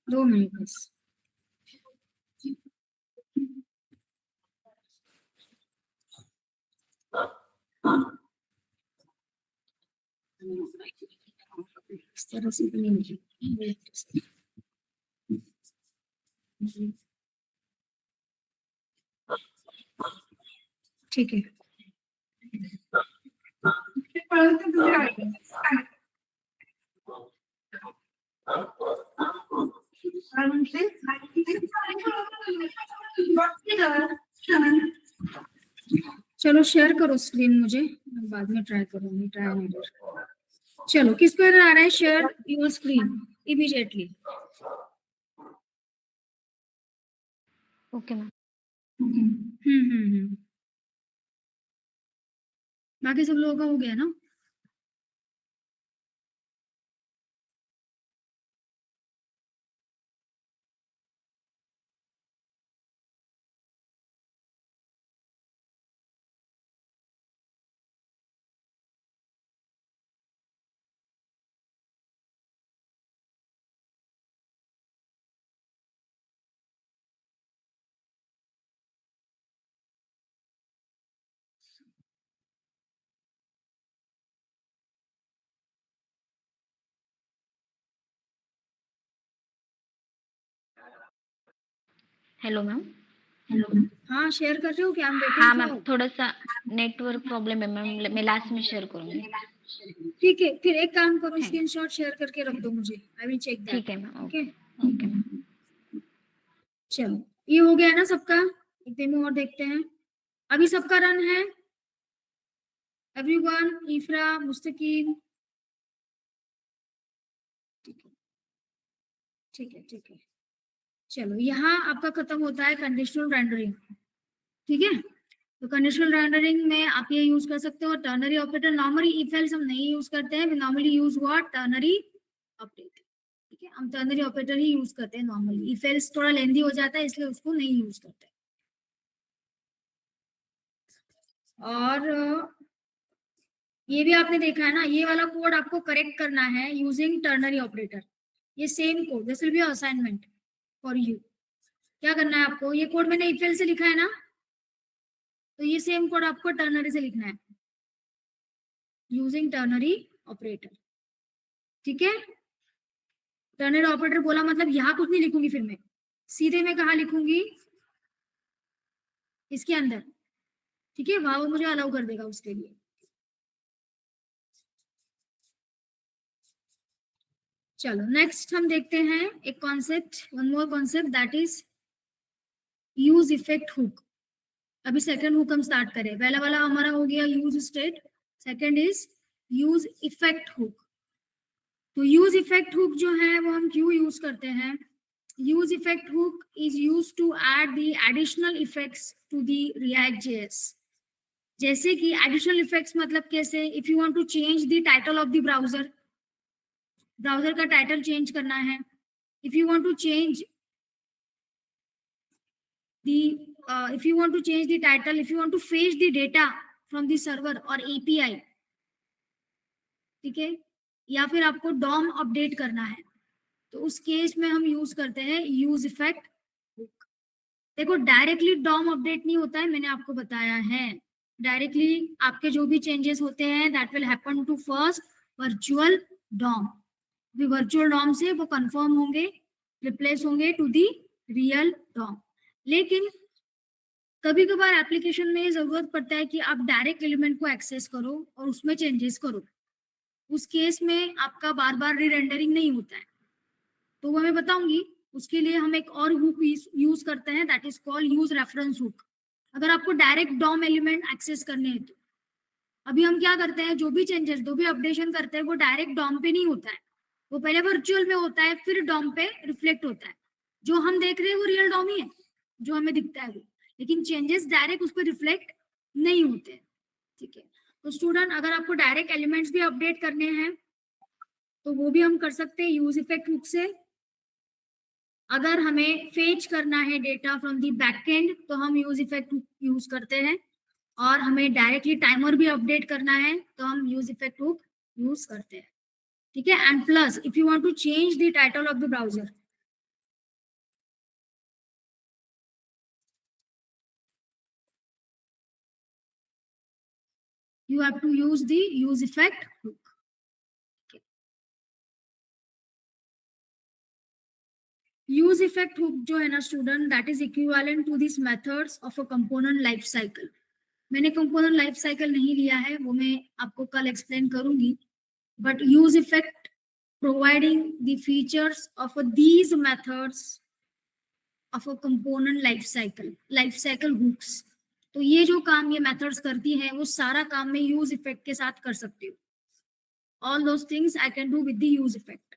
दो मिनट बस। इस तरह से भी नहीं मुझे, ठीक है। चलो शेयर करो स्क्रीन मुझे, मैं बाद में ट्राई करूंगी, ट्राई नहीं कर। चलो किसको एरर आ रहा है? Share your screen immediately. Okay ma'am. बाकी सब लोगों का हो गया ना? Hello ma'am. हाँ, शेयर कर रहे हो क्या? हम हाँ वेटिंग मैम, फॉर। थोड़ा-सा नेटवर्क प्रॉब्लम है मैम, मैं लास्ट में शेयर करूँगी। ठीक है, फिर एक काम करो, थैंक स्क्रीनशॉट शेयर करके रख दो मुझे, आई विल चेक दैट। ठीक है मैम, ओके, ओके मैम। चलो ये हो गया ना सबका। एक डेमो और देखते हैं। अभी सबका रन है एवरीवन, इफ्रा, मुस्तकीम। ठीक है, ठीक है। चलो यहाँ आपका खत्म होता है कंडीशनल रेंडरिंग। ठीक है, तो कंडीशनल रेंडरिंग में आप ये यूज कर सकते हो ternary operator. Normally if else हम नहीं यूज करते हैं, normally use what, ternary operator. ठीक है, हम टर्नरी ऑपरेटर ही यूज करते हैं नॉर्मली। इफ एल्स थोड़ा लेंदी हो जाता है इसलिए उसको नहीं यूज करते। और ये भी आपने देखा है ना, ये वाला कोड आपको करेक्ट करना है यूजिंग टर्नरी ऑपरेटर। ये same code, this will be assignment for you. क्या करना है आपको, ये कोड मैंने इफ एल्स से लिखा है ना, तो ये सेम कोड आपको टर्नरी से लिखना है यूजिंग टर्नरी ऑपरेटर। ठीक है, टर्नरी ऑपरेटर बोला मतलब यहाँ कुछ नहीं लिखूंगी, फिर मैं सीधे में कहा लिखूंगी, इसके अंदर। ठीक है, वहां वो मुझे अलाउ कर देगा उसके लिए। चलो नेक्स्ट हम देखते हैं एक concept, one more concept, that is use effect hook. अभी सेकंड हुक हम स्टार्ट करें। पहला वाला हमारा हो गया use state, second is use effect hook. तो यूज इफेक्ट हुक जो है वो हम क्यों यूज करते हैं? Use effect hook is use to add the additional effects to the React JS. जैसे कि एडिशनल इफेक्ट्स मतलब कैसे? If you want to change the title of the browser, browser का टाइटल चेंज करना है। If you want to change if you want to change the title, if you want to fetch the data from the server or API, ठीक है, या फिर आपको Dom update करना है, तो उस केस में हम यूज करते हैं यूज इफेक्ट हुक। देखो डायरेक्टली डॉम अपडेट नहीं होता है, मैंने आपको बताया है। डायरेक्टली आपके जो भी चेंजेस होते हैं that will happen to first virtual DOM. Virtual DOM से वो कंफर्म होंगे, रिप्लेस होंगे टू दी रियल डॉम। लेकिन कभी कभार एप्लीकेशन में जरूरत पड़ता है कि आप डायरेक्ट एलिमेंट को एक्सेस करो और उसमें चेंजेस करो। उस केस में आपका बार बार रीरेंडरिंग नहीं होता है, तो वो मैं बताऊंगी। उसके लिए हम एक और हुक यूज करते हैं, that is called use reference hook. अगर आपको डायरेक्ट डॉम एलिमेंट एक्सेस करने हैं तो अभी हम क्या करते हैं, जो भी चेंजेस, जो भी अपडेशन करते हैं वो डायरेक्ट डॉम पे नहीं होता है, वो पहले वर्चुअल में होता है, फिर डॉम पे रिफ्लेक्ट होता है। जो हम देख रहे हैं वो रियल डॉम ही है, जो हमें दिखता है वो, लेकिन चेंजेस डायरेक्ट उस पर रिफ्लेक्ट नहीं होते हैं। ठीक है, तो स्टूडेंट अगर आपको डायरेक्ट एलिमेंट्स भी अपडेट करने हैं तो वो भी हम कर सकते हैं यूज इफेक्ट हुक से। अगर हमें फेच करना है डेटा फ्रॉम दी बैकएंड तो हम यूज इफेक्ट हुक यूज करते हैं, और हमें डायरेक्टली टाइमर भी अपडेट करना है तो हम यूज इफेक्ट हुक यूज करते हैं। ठीक है, and plus if you want to change the title of the browser, you have to use the use effect hook. Okay. Use effect hook जो है ना student, that is equivalent to these methods of a component life cycle. मैंने component life cycle नहीं लिया है, वो मैं आपको कल एक्सप्लेन करूंगी, but use effect providing the features of these methods of a component life cycle hooks. तो ये जो काम ये मेथड्स करती हैं वो सारा काम मैं यूज इफेक्ट के साथ कर सकती हूँ। All those things I can do with the use effect.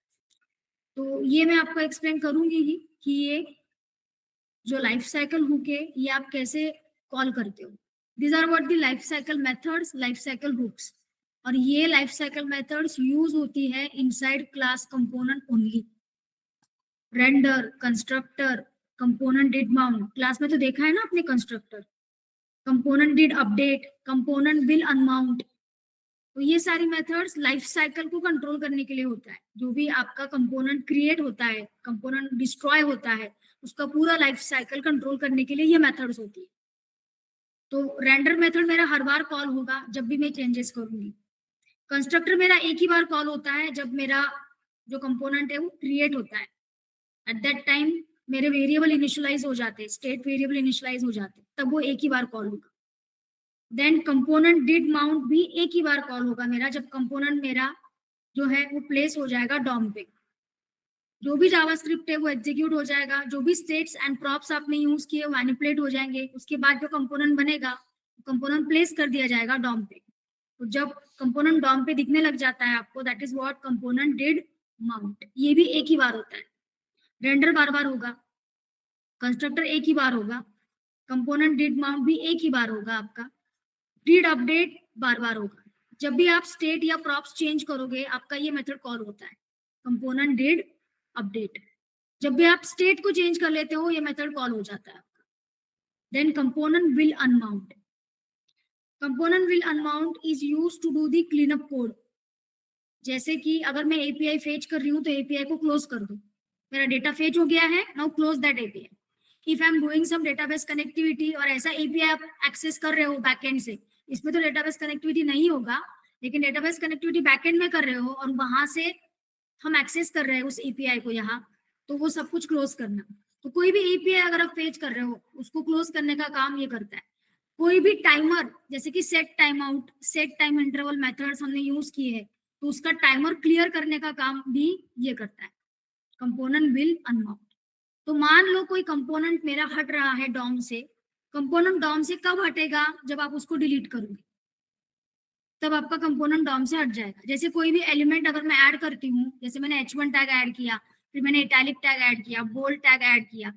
तो ये मैं आपको एक्सप्लेन करूंगी ही कि ये जो लाइफ साइकिल हुक है ये आप कैसे कॉल करते हो। These are what the life cycle methods, life cycle hooks. और ये लाइफ साइकिल मेथड्स यूज होती है inside class component only. Render, constructor, component did mount, class में तो देखा है ना आपने constructor, component did update, component will unmount. तो ये सारी मेथड्स लाइफ साइकिल को कंट्रोल करने के लिए होता है। जो भी आपका कंपोनेंट क्रिएट होता है, कंपोनेंट डिस्ट्रॉय होता है, उसका पूरा लाइफ साइकिल कंट्रोल करने के लिए ये मेथड्स होती है। तो रेंडर मेथड मेरा हर बार कॉल होगा जब भी मैं चेंजेस करूंगी। कंस्ट्रक्टर मेरा एक ही बार कॉल होता है जब मेरा जो कंपोनेंट है वो क्रिएट होता है। एट दैट टाइम मेरे वेरिएबल इनिशियलाइज हो जाते, स्टेट वेरिएबल इनिशियलाइज हो जाते, तब वो एक ही बार कॉल होगा। देन कंपोनेंट डिड माउंट भी एक ही बार कॉल होगा मेरा, जब कंपोनेंट मेरा जो है वो प्लेस हो जाएगा डॉम पे। जो भी जावास्क्रिप्ट है वो एग्जीक्यूट हो जाएगा, जो भी स्टेट्स एंड प्रॉप्स आपने यूज किए वो मैनिपुलेट हो जाएंगे। उसके बाद जो कंपोनेंट बनेगा, कंपोनेंट प्लेस कर दिया जाएगा डॉम पे। तो जब कंपोनेंट डॉम पे दिखने लग जाता है आपको, that is what component did mount. ये भी एक ही बार होता है। रेंडर बार बार होगा, कंस्ट्रक्टर एक ही बार होगा, कंपोनेंट डिड माउंट भी एक ही बार होगा आपका, डिड अपडेट बार बार होगा। जब भी आप स्टेट या प्रॉप्स चेंज करोगे, आपका ये मेथड कॉल होता है, कंपोनेंट डिड अपडेट। जब भी आप स्टेट को चेंज कर लेते हो, ये मेथड कॉल हो जाता है आपका। Then component will unmount. Component will unmount is use to do the cleanup code. जैसे कि अगर मैं एपीआई फेच कर रही हूँ, तो एपीआई को क्लोज कर दो। मेरा डेटा फेच हो गया है, now close that API. If I am doing some database connectivity और ऐसा एपीआई आप एक्सेस कर रहे हो बैकएंड से, इसमें तो डेटाबेस कनेक्टिविटी नहीं होगा, लेकिन डेटाबेस कनेक्टिविटी बैकएंड में कर रहे हो और वहां से हम एक्सेस कर रहे हैं उस एपीआई को यहाँ, तो वो सब कुछ क्लोज करना। तो कोई भी एपीआई अगर आप फेच कर रहे हो, उसको क्लोज करने का काम ये करता है। कोई भी टाइमर, जैसे कि set time out, set time interval methods हमने यूज किए हैं, तो उसका टाइमर क्लियर करने का काम भी ये करता है, कंपोनेंट विल अनमाउंट। तो मान लो कोई कंपोनेंट मेरा हट रहा है डॉम से। कंपोनेंट डॉम से कब हटेगा? जब आप उसको डिलीट करोगे, तब आपका कंपोनेंट डॉम से हट जाएगा। जैसे कोई भी एलिमेंट अगर मैं ऐड करती हूँ, जैसे मैंने h1 टैग ऐड किया, फिर मैंने इटैलिक टैग ऐड किया, बोल्ड टैग ऐड किया,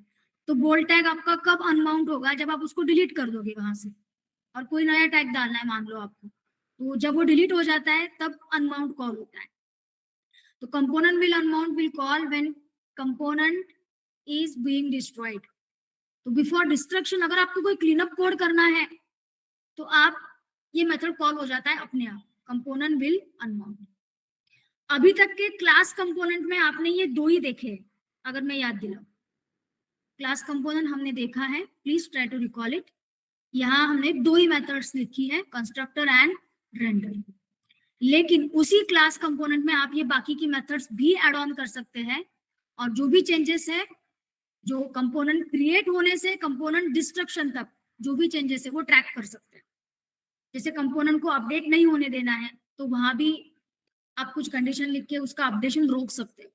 तो बोल्ड टैग आपका कब अनमाउंट होगा? जब आप उसको डिलीट कर दोगे वहां से, और कोई नया टैग डालना है मान लो आपको, तो जब वो डिलीट हो जाता है तब अनमाउंट कॉल होता है। तो component will unmount will call when component is being destroyed. तो बिफोर डिस्ट्रक्शन अगर आपको कोई क्लीनअप कोड करना है, तो आप ये मेथड कॉल हो जाता है अपने आप, कंपोनेंट विल अनमाउंट। अभी तक के क्लास कंपोनेंट में आपने ये दो ही देखे हैं, अगर मैं याद दिलाऊं। क्लास कंपोनेंट हमने देखा है, please try to recall it. यहाँ हमने दो ही मेथड्स लिखी है, कंस्ट्रक्टर एंड रेंडर। लेकिन उसी क्लास कंपोनेंट में आप ये बाकी की मेथड्स भी ऐड ऑन कर सकते हैं, और जो भी चेंजेस है, जो कंपोनेंट क्रिएट होने से कंपोनेंट डिस्ट्रक्शन तक जो भी चेंजेस है वो ट्रैक कर सकते हैं। जैसे कंपोनेंट को अपडेट नहीं होने देना है, तो वहां भी आप कुछ कंडीशन लिख के उसका अपडेशन रोक सकते हो।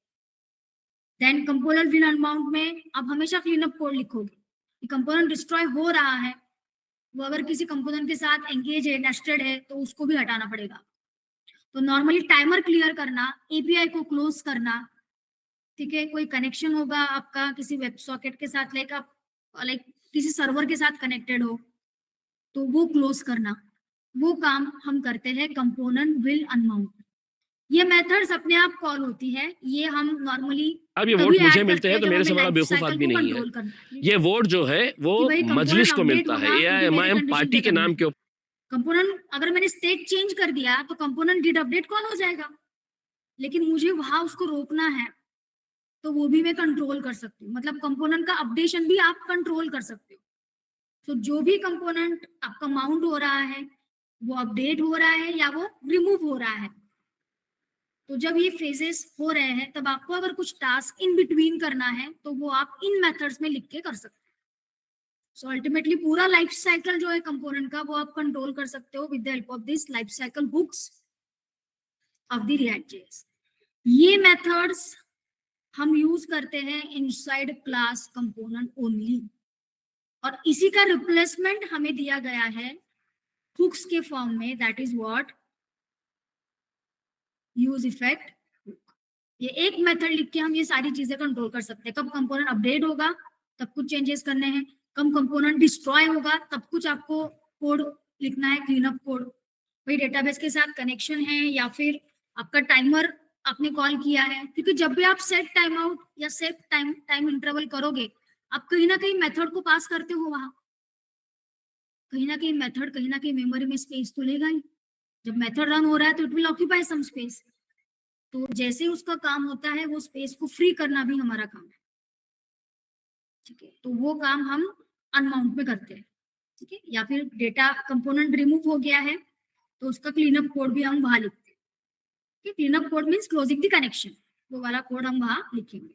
देन कंपोनेंट विल अनमाउंट में आप हमेशा क्लीनअप कोड लिखोगे कि कंपोनेंट डिस्ट्रॉय हो रहा है, वो अगर किसी कंपोनेंट के साथ एंगेज है, नेस्टेड है, तो उसको भी हटाना पड़ेगा। तो नॉर्मली टाइमर क्लियर करना, एपीआई को क्लोज करना, ठीक है, कोई कनेक्शन होगा आपका किसी वेब सॉकेट के साथ, लाइक किसी सर्वर के साथ कनेक्टेड हो, तो वो क्लोज करना, वो काम हम करते हैं कंपोनेंट विल अनमाउंट। ये मेथड्स अपने आप कॉल होती है, ये हम नॉर्मली अब ये वोट मुझे मिलते हैं तो मेरे से बड़ा बेवकूफ आदमी नहीं है। ये वोट जो है वो मजलिस को मिलता है, एआईएमआईएम पार्टी के नाम के ऊपर। कंपोनेंट अगर मैंने स्टेट चेंज कर दिया तो कंपोनेंट डिड अपडेट कॉल हो जाएगा, लेकिन मुझे वहां उसको रोकना है, तो वो भी मैं कंट्रोल कर सकती हूँ। मतलब कंपोनेंट का अपडेशन भी आप कंट्रोल कर सकते हो। तो जो भी कंपोनेंट आपका माउंट हो रहा है, वो अपडेट हो रहा है या वो रिमूव हो रहा है, तो जब ये फेजेस हो रहे हैं, तब आपको अगर कुछ टास्क इन बिटवीन करना है, तो वो आप इन मेथड्स में लिख के कर सकते हैं। सो अल्टीमेटली पूरा लाइफ साइकिल जो है कंपोनेंट का, वो आप कंट्रोल कर सकते हो with the help of this life cycle hooks of the React JS. ये मेथड्स हम यूज करते हैं इनसाइड क्लास कंपोनेंट ओनली, और इसी का रिप्लेसमेंट हमें दिया गया है हुक्स के फॉर्म में, that is what use effect. ये एक मेथड लिख के हम ये सारी चीजें कंट्रोल कर सकते हैं। कब कंपोनेंट अपडेट होगा तब कुछ चेंजेस करने हैं, कब कंपोनेंट डिस्ट्रॉय होगा तब कुछ आपको कोड लिखना है, क्लीनअप कोड। भाई डेटाबेस के साथ कनेक्शन है या फिर आपका टाइमर आपने कॉल किया है, क्योंकि जब भी आप सेट टाइम आउट या सेट टाइम इंटरवल करोगे, आप कहीं ना कहीं मेथड को पास करते हो वहां, कहीं ना कहीं मेथड कहीं ना कहीं मेमोरी में स्पेस तो लेगा ही। जब मेथड रन हो रहा है तो it will occupy some space, तो जैसे उसका काम होता है वो स्पेस को फ्री करना भी हमारा काम है, ठीक है। तो वो काम हम अनमाउंट में करते हैं, ठीक है। या फिर डेटा कंपोनेंट रिमूव हो गया है तो उसका क्लीनअप कोड भी हम वहां लिखते हैं। Cleanup code means closing the connection, वो वाला कोड हम वहां लिखेंगे।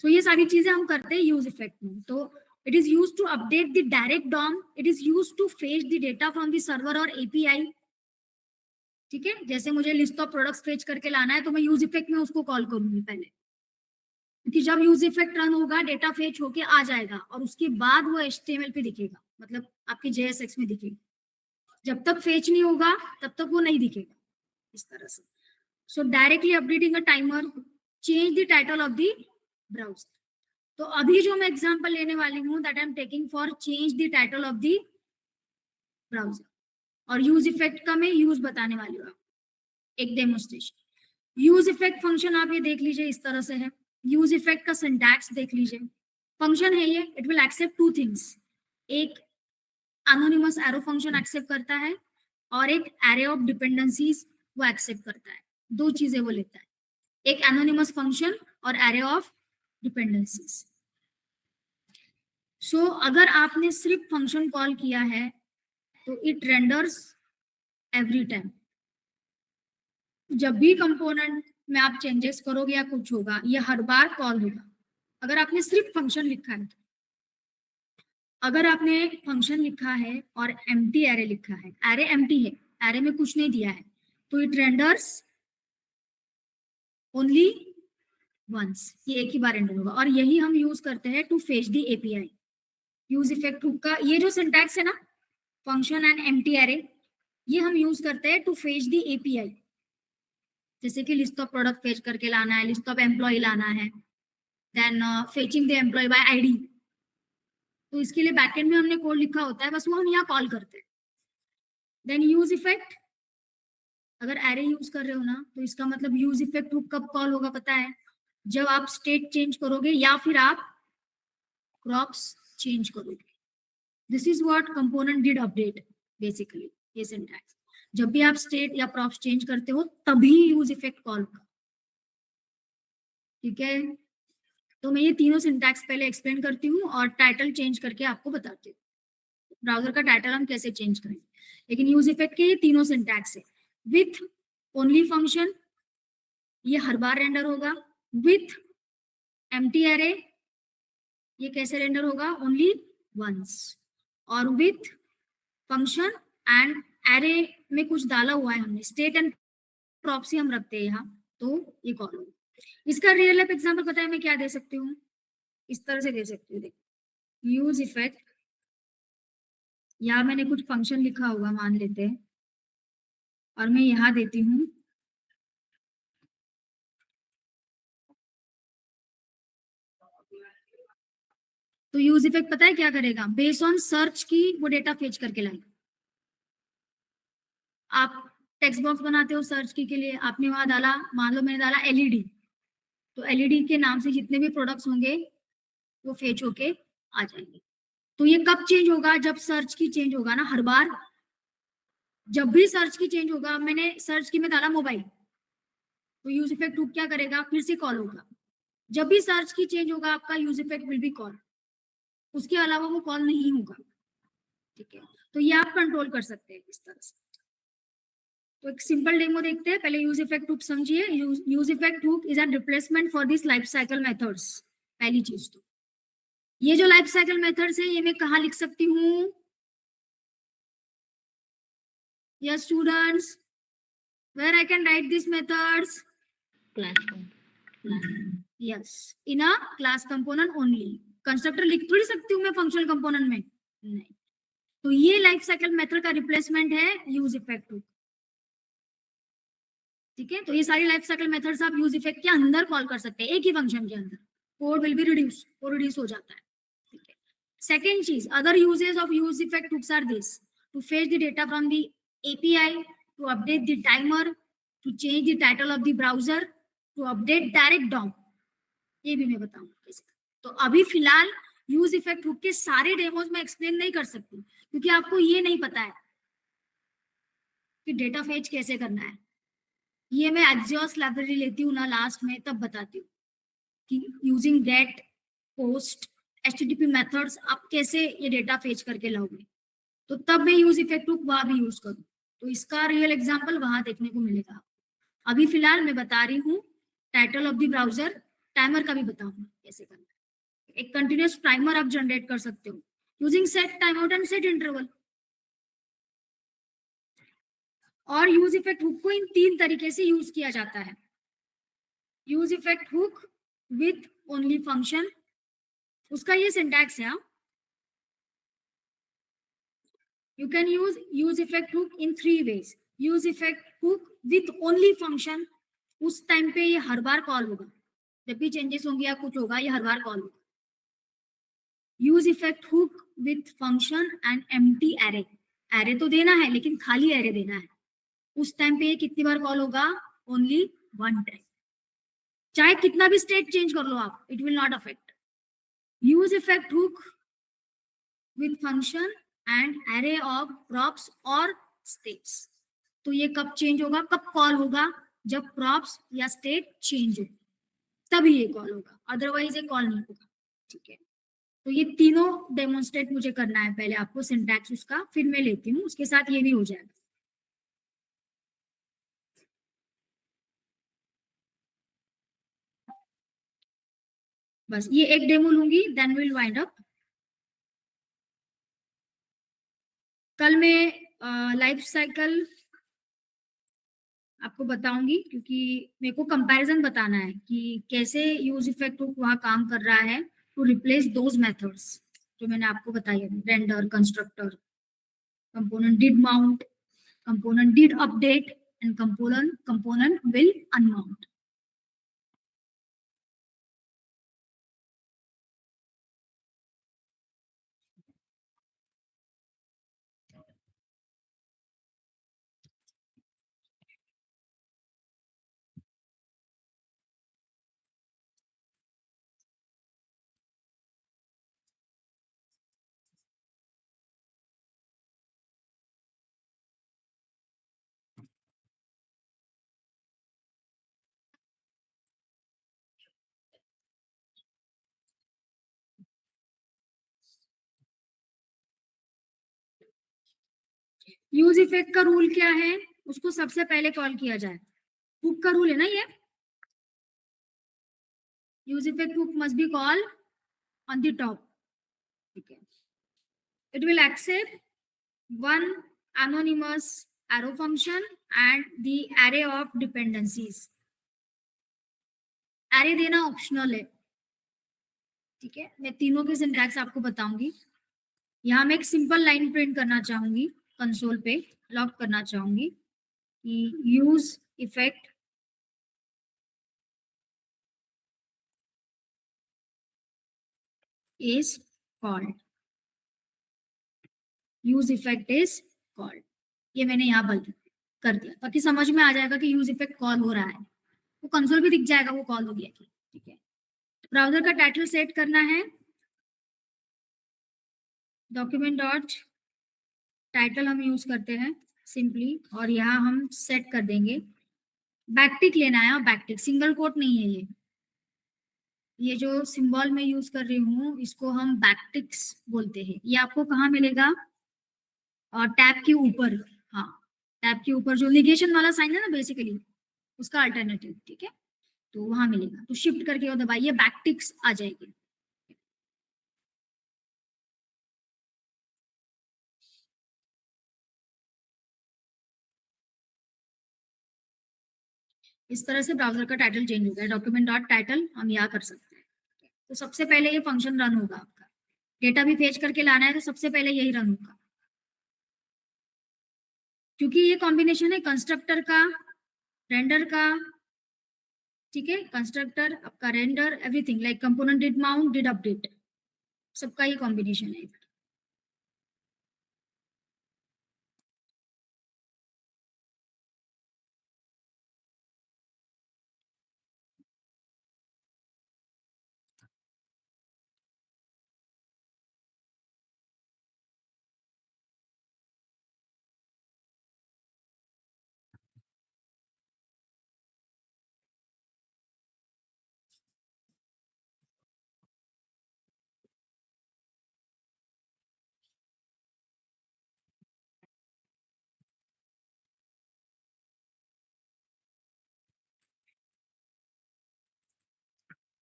तो ये सारी चीजें हम करते हैं यूज इफेक्ट में। तो it is use to update the direct DOM, it is use to fetch the data from the server और एपीआई। ठीक है, जैसे मुझे लिस्ट ऑफ प्रोडक्ट्स फेच करके लाना है तो मैं यूज इफेक्ट में उसको कॉल करूंगी पहले, क्योंकि जब यूज इफेक्ट रन होगा डेटा फेच होके आ जाएगा और उसके बाद वो एचटीएमएल पे दिखेगा, मतलब आपके जेएसएक्स में दिखेगा। जब तक फेच नहीं होगा तब तक वो नहीं दिखेगा इस तरह से। सो directly updating a timer, change the title of the browser. तो अभी जो मैं एग्जांपल लेने वाली हूँ that I am taking for change the title of the browser, और यूज इफेक्ट का मैं यूज बताने वाली हूँ, एक डेमोस्ट्रेशन। यूज इफेक्ट फंक्शन आप ये देख लीजिए इस तरह से है। यूज इफेक्ट का सिंटैक्स देख लीजिए। फंक्शन है ये, it will accept two things, एक एनोनिमस एरो फंक्शन एक्सेप्ट करता है और एक एरे ऑफ डिपेंडेंसीज वो एक्सेप्ट करता है। दो चीजें वो लेता है, एक एनोनिमस फंक्शन और एरे ऑफ डिपेंडेंसीज। सो अगर आपने सिर्फ फंक्शन कॉल किया है तो इट रेंडर्स एवरी टाइम। जब भी कंपोनेंट में आप चेंजेस करोगे या कुछ होगा, ये हर बार कॉल होगा अगर आपने सिर्फ फंक्शन लिखा है। अगर आपने फंक्शन लिखा है और एम्प्टी एरे लिखा है, एरे एम्प्टी है, एरे में कुछ नहीं दिया है, तो इट रेंडर्स ओनली वंस, ये एक ही बार रेंडर होगा। और यही हम यूज करते हैं to fetch the API. Use effect hook का ये जो सिंटैक्स है ना, फंक्शन एंड एम्प्टी एरे, ये हम यूज करते हैं टू फेच द एपीआई। जैसे कि लिस्ट ऑफ प्रोडक्ट फेच करके लाना है, लिस्ट ऑफ एम्प्लॉय लाना है, then fetching the employee by ID. तो इसके लिए बैकएंड में हमने कोड लिखा होता है, बस वो हम यहाँ कॉल करते हैं। देन यूज इफेक्ट, अगर एरे यूज कर रहे हो ना तो इसका मतलब यूज इफेक्ट हुक कब कॉल होगा पता है? जब आप स्टेट चेंज करोगे या फिर आप क्रॉप्स चेंज करोगे। This is what component did update basically, ये सिंटैक्स। जब भी आप स्टेट या प्रॉप्स चेंज करते हो तभी यूज इफेक्ट कॉल होगा। ठीक है, तो मैं ये तीनों सिंटैक्स पहले एक्सप्लेन करती हूँ और टाइटल चेंज करके आपको बताती हूँ ब्राउजर का टाइटल हम कैसे चेंज करें। लेकिन यूज इफेक्ट के ये तीनों सिंटैक्स है। विथ ओनली फंक्शन, ये हर बार रेंडर होगा। विथ एम्प्टी एरे, ये कैसे रेंडर होगा? Only once. और विथ फंक्शन एंड एरे में कुछ डाला हुआ है हमने, स्टेट एंड प्रॉक्सी हम रखते हैं यहाँ, तो ये कॉल होगा। इसका रियल लाइफ एग्जांपल पता है मैं क्या दे सकती हूँ? इस तरह से दे सकती हूँ, देखो यूज इफेक्ट, यहाँ मैंने कुछ फंक्शन लिखा हुआ मान लेते हैं और मैं यहाँ देती हूँ तो यूज इफेक्ट पता है क्या करेगा? बेस्ड ऑन सर्च की वो डेटा फेच करके लाएगा। आप टेक्स्ट बॉक्स बनाते हो सर्च की के लिए, आपने वहां डाला, मान लो मैंने डाला एलईडी, तो एलईडी के नाम से जितने भी प्रोडक्ट्स होंगे वो फेच होके आ जाएंगे। तो ये कब चेंज होगा? जब सर्च की चेंज होगा ना, हर बार जब भी सर्च की चेंज होगा, मैंने सर्च की में डाला मोबाइल, तो यूज इफेक्ट हुक क्या करेगा? फिर से कॉल होगा। जब भी सर्च की चेंज होगा आपका use effect will be call, उसके अलावा वो कॉल नहीं होगा। ठीक है, तो ये आप कंट्रोल कर सकते हैं इस तरह से। तो एक सिंपल डेमो देखते हैं, पहले यूज इफेक्ट हुक समझिए। Use effect hook is an replacement for this life cycle methods. पहली चीज तो ये जो लाइफ साइकिल मेथड्स है ये मैं कहाँ लिख सकती हूँ? Yes, students, where I can write these methods? Classroom. Yes, in a class component only. Constructor लिख थोड़ी सकती हूँ मैं फंक्शनल कंपोनेंट में, नहीं। तो ये लाइफ साइकिल मेथड का रिप्लेसमेंट है यूज इफेक्ट हुक। ठीक है, तो ये सारी लाइफ साइकिल मेथड्स आप यूज इफेक्ट के अंदर कॉल कर सकते हैं, एक ही फंक्शन के अंदर। कोड विल बी रिड्यूस, वो रिड्यूस हो जाता है। ठीक है, सेकेंड चीज, other uses of use effect hooks are this: to fetch the data from the API, to update the timer, to change the title of the browser, to update direct DOM। ये भी मैं बताऊंगा कैसे। तो अभी फिलहाल use effect hook के सारे डेमोज में एक्सप्लेन नहीं कर सकती क्योंकि आपको ये नहीं पता है कि डेटा फेच कैसे करना है। ये मैं एक्सियोस लाइब्रेरी लेती हूँ ना लास्ट में, तब बताती हूँ कि using get, post, HTTP methods आप कैसे ये डेटा फेच करके लाओगे, तो तब मैं यूज इफेक्ट हुक वहां भी यूज करूँ। तो इसका रियल एग्जांपल वहां देखने को मिलेगा। अभी फिलहाल मैं बता रही हूँ title of the browser, timer का भी बताऊंगा। कैसे करना है। एक कंटिन्यूअस टाइमर आप जनरेट कर सकते हो using set time out and set interval. और यूज इफेक्ट हुक को इन 3 तरीके से यूज किया जाता है। Use effect hook with only function, उसका ये सिंटैक्स है। You can use effect hook in 3 ways. Use effect hook with only function, उस टाइम पे ये हर बार कॉल होगा, जब भी चेंजेस होंगे या कुछ होगा ये हर बार कॉल होगा। Use effect hook with function and empty array, array तो देना है लेकिन खाली एरे देना है, उस टाइम पे ये कितनी बार कॉल होगा, ओनली 1 टाइम। चाहे कितना भी स्टेट चेंज कर लो आप, it will not affect. Use effect hook with function and array of props और स्टेट्स, तो ये कब चेंज होगा, कब कॉल होगा, जब प्रॉप्स या स्टेट चेंज हो तभी ये कॉल होगा, अदरवाइज ये कॉल नहीं होगा। ठीक है, तो ये तीनों डेमोन्स्ट्रेट मुझे करना है पहले आपको सिंटैक्स उसका, फिर मैं लेती हूँ, उसके साथ ये भी हो जाएगा। बस ये एक डेमो लूंगी, देन विल वाइंड अप। कल मैं लाइफ साइकिल आपको बताऊंगी, क्योंकि मेरे को कंपैरिजन बताना है कि कैसे यूज इफेक्ट वहां काम कर रहा है टू रिप्लेस दोज मेथड्स जो मैंने आपको बताई है, render, constructor, component did mount, component did update, and component will unmount. Use effect का रूल क्या है, उसको सबसे पहले कॉल किया जाए, हुक का रूल है ना ये, use effect hook must be call on the top. ठीक है, it will except one anonymous arrow function and the array of dependencies. array देना ऑप्शनल है। ठीक है, मैं तीनों के सिंटैक्स आपको बताऊंगी। यहाँ मैं एक सिंपल लाइन प्रिंट करना चाहूंगी, कंसोल पे लॉग करना चाहूंगी कि use effect is called, use effect is called, ये मैंने यहाँ बल कर दिया ताकि समझ में आ जाएगा कि यूज इफेक्ट कॉल हो रहा है, वो कंसोल भी दिख जाएगा वो कॉल हो गया कि। ठीक है, ब्राउजर का टाइटल सेट करना है, डॉक्यूमेंट डॉट टाइटल हम यूज करते हैं सिंपली, और यहाँ हम सेट कर देंगे, बैकटिक लेना है, और बैकटिक सिंगल कोट नहीं है, ये जो सिंबल मैं यूज कर रही हूँ इसको हम बैकटिक्स बोलते हैं। ये आपको कहाँ मिलेगा, और टैब के ऊपर, हाँ टैब के ऊपर जो निगेशन वाला साइन है ना बेसिकली, उसका अल्टरनेटिव। ठीक है, तो वहां मिलेगा, तो शिफ्ट करके वो दबाइए, बैकटिक्स आ जाएगी। इस तरह से ब्राउजर का टाइटल चेंज हो गया, डॉक्यूमेंट डॉट टाइटल हम यहाँ कर सकते हैं। तो सबसे पहले ये फंक्शन रन होगा आपका, डेटा भी फेच करके लाना है तो सबसे पहले यही रन होगा, क्योंकि ये कॉम्बिनेशन है कंस्ट्रक्टर का, रेंडर का। ठीक है, कंस्ट्रक्टर आपका, render, everything like component did mount, did update, सबका ये कॉम्बिनेशन है।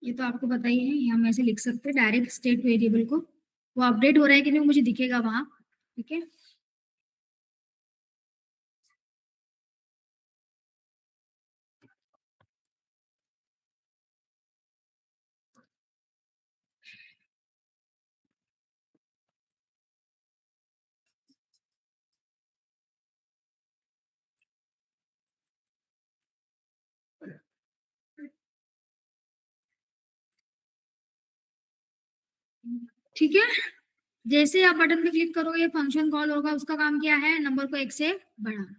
ये तो आपको पता ही है, ये हम ऐसे लिख सकते हैं डायरेक्ट स्टेट वेरिएबल को, वो अपडेट हो रहा है कि नहीं मुझे दिखेगा वहां, ठीक है। ठीक है, जैसे आप बटन पे क्लिक करोगे फंक्शन कॉल होगा, उसका काम क्या है, नंबर को 1 से बढ़ाना।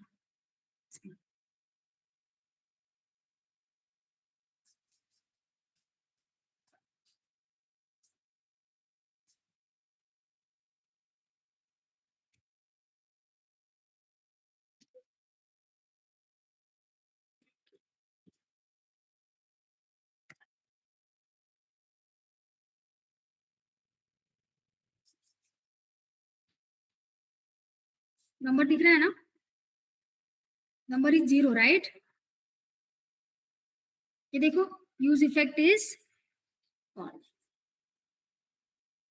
नंबर दिख रहा है ना, नंबर इज 0, राइट। ये देखो, यूज इफेक्ट इज कॉल।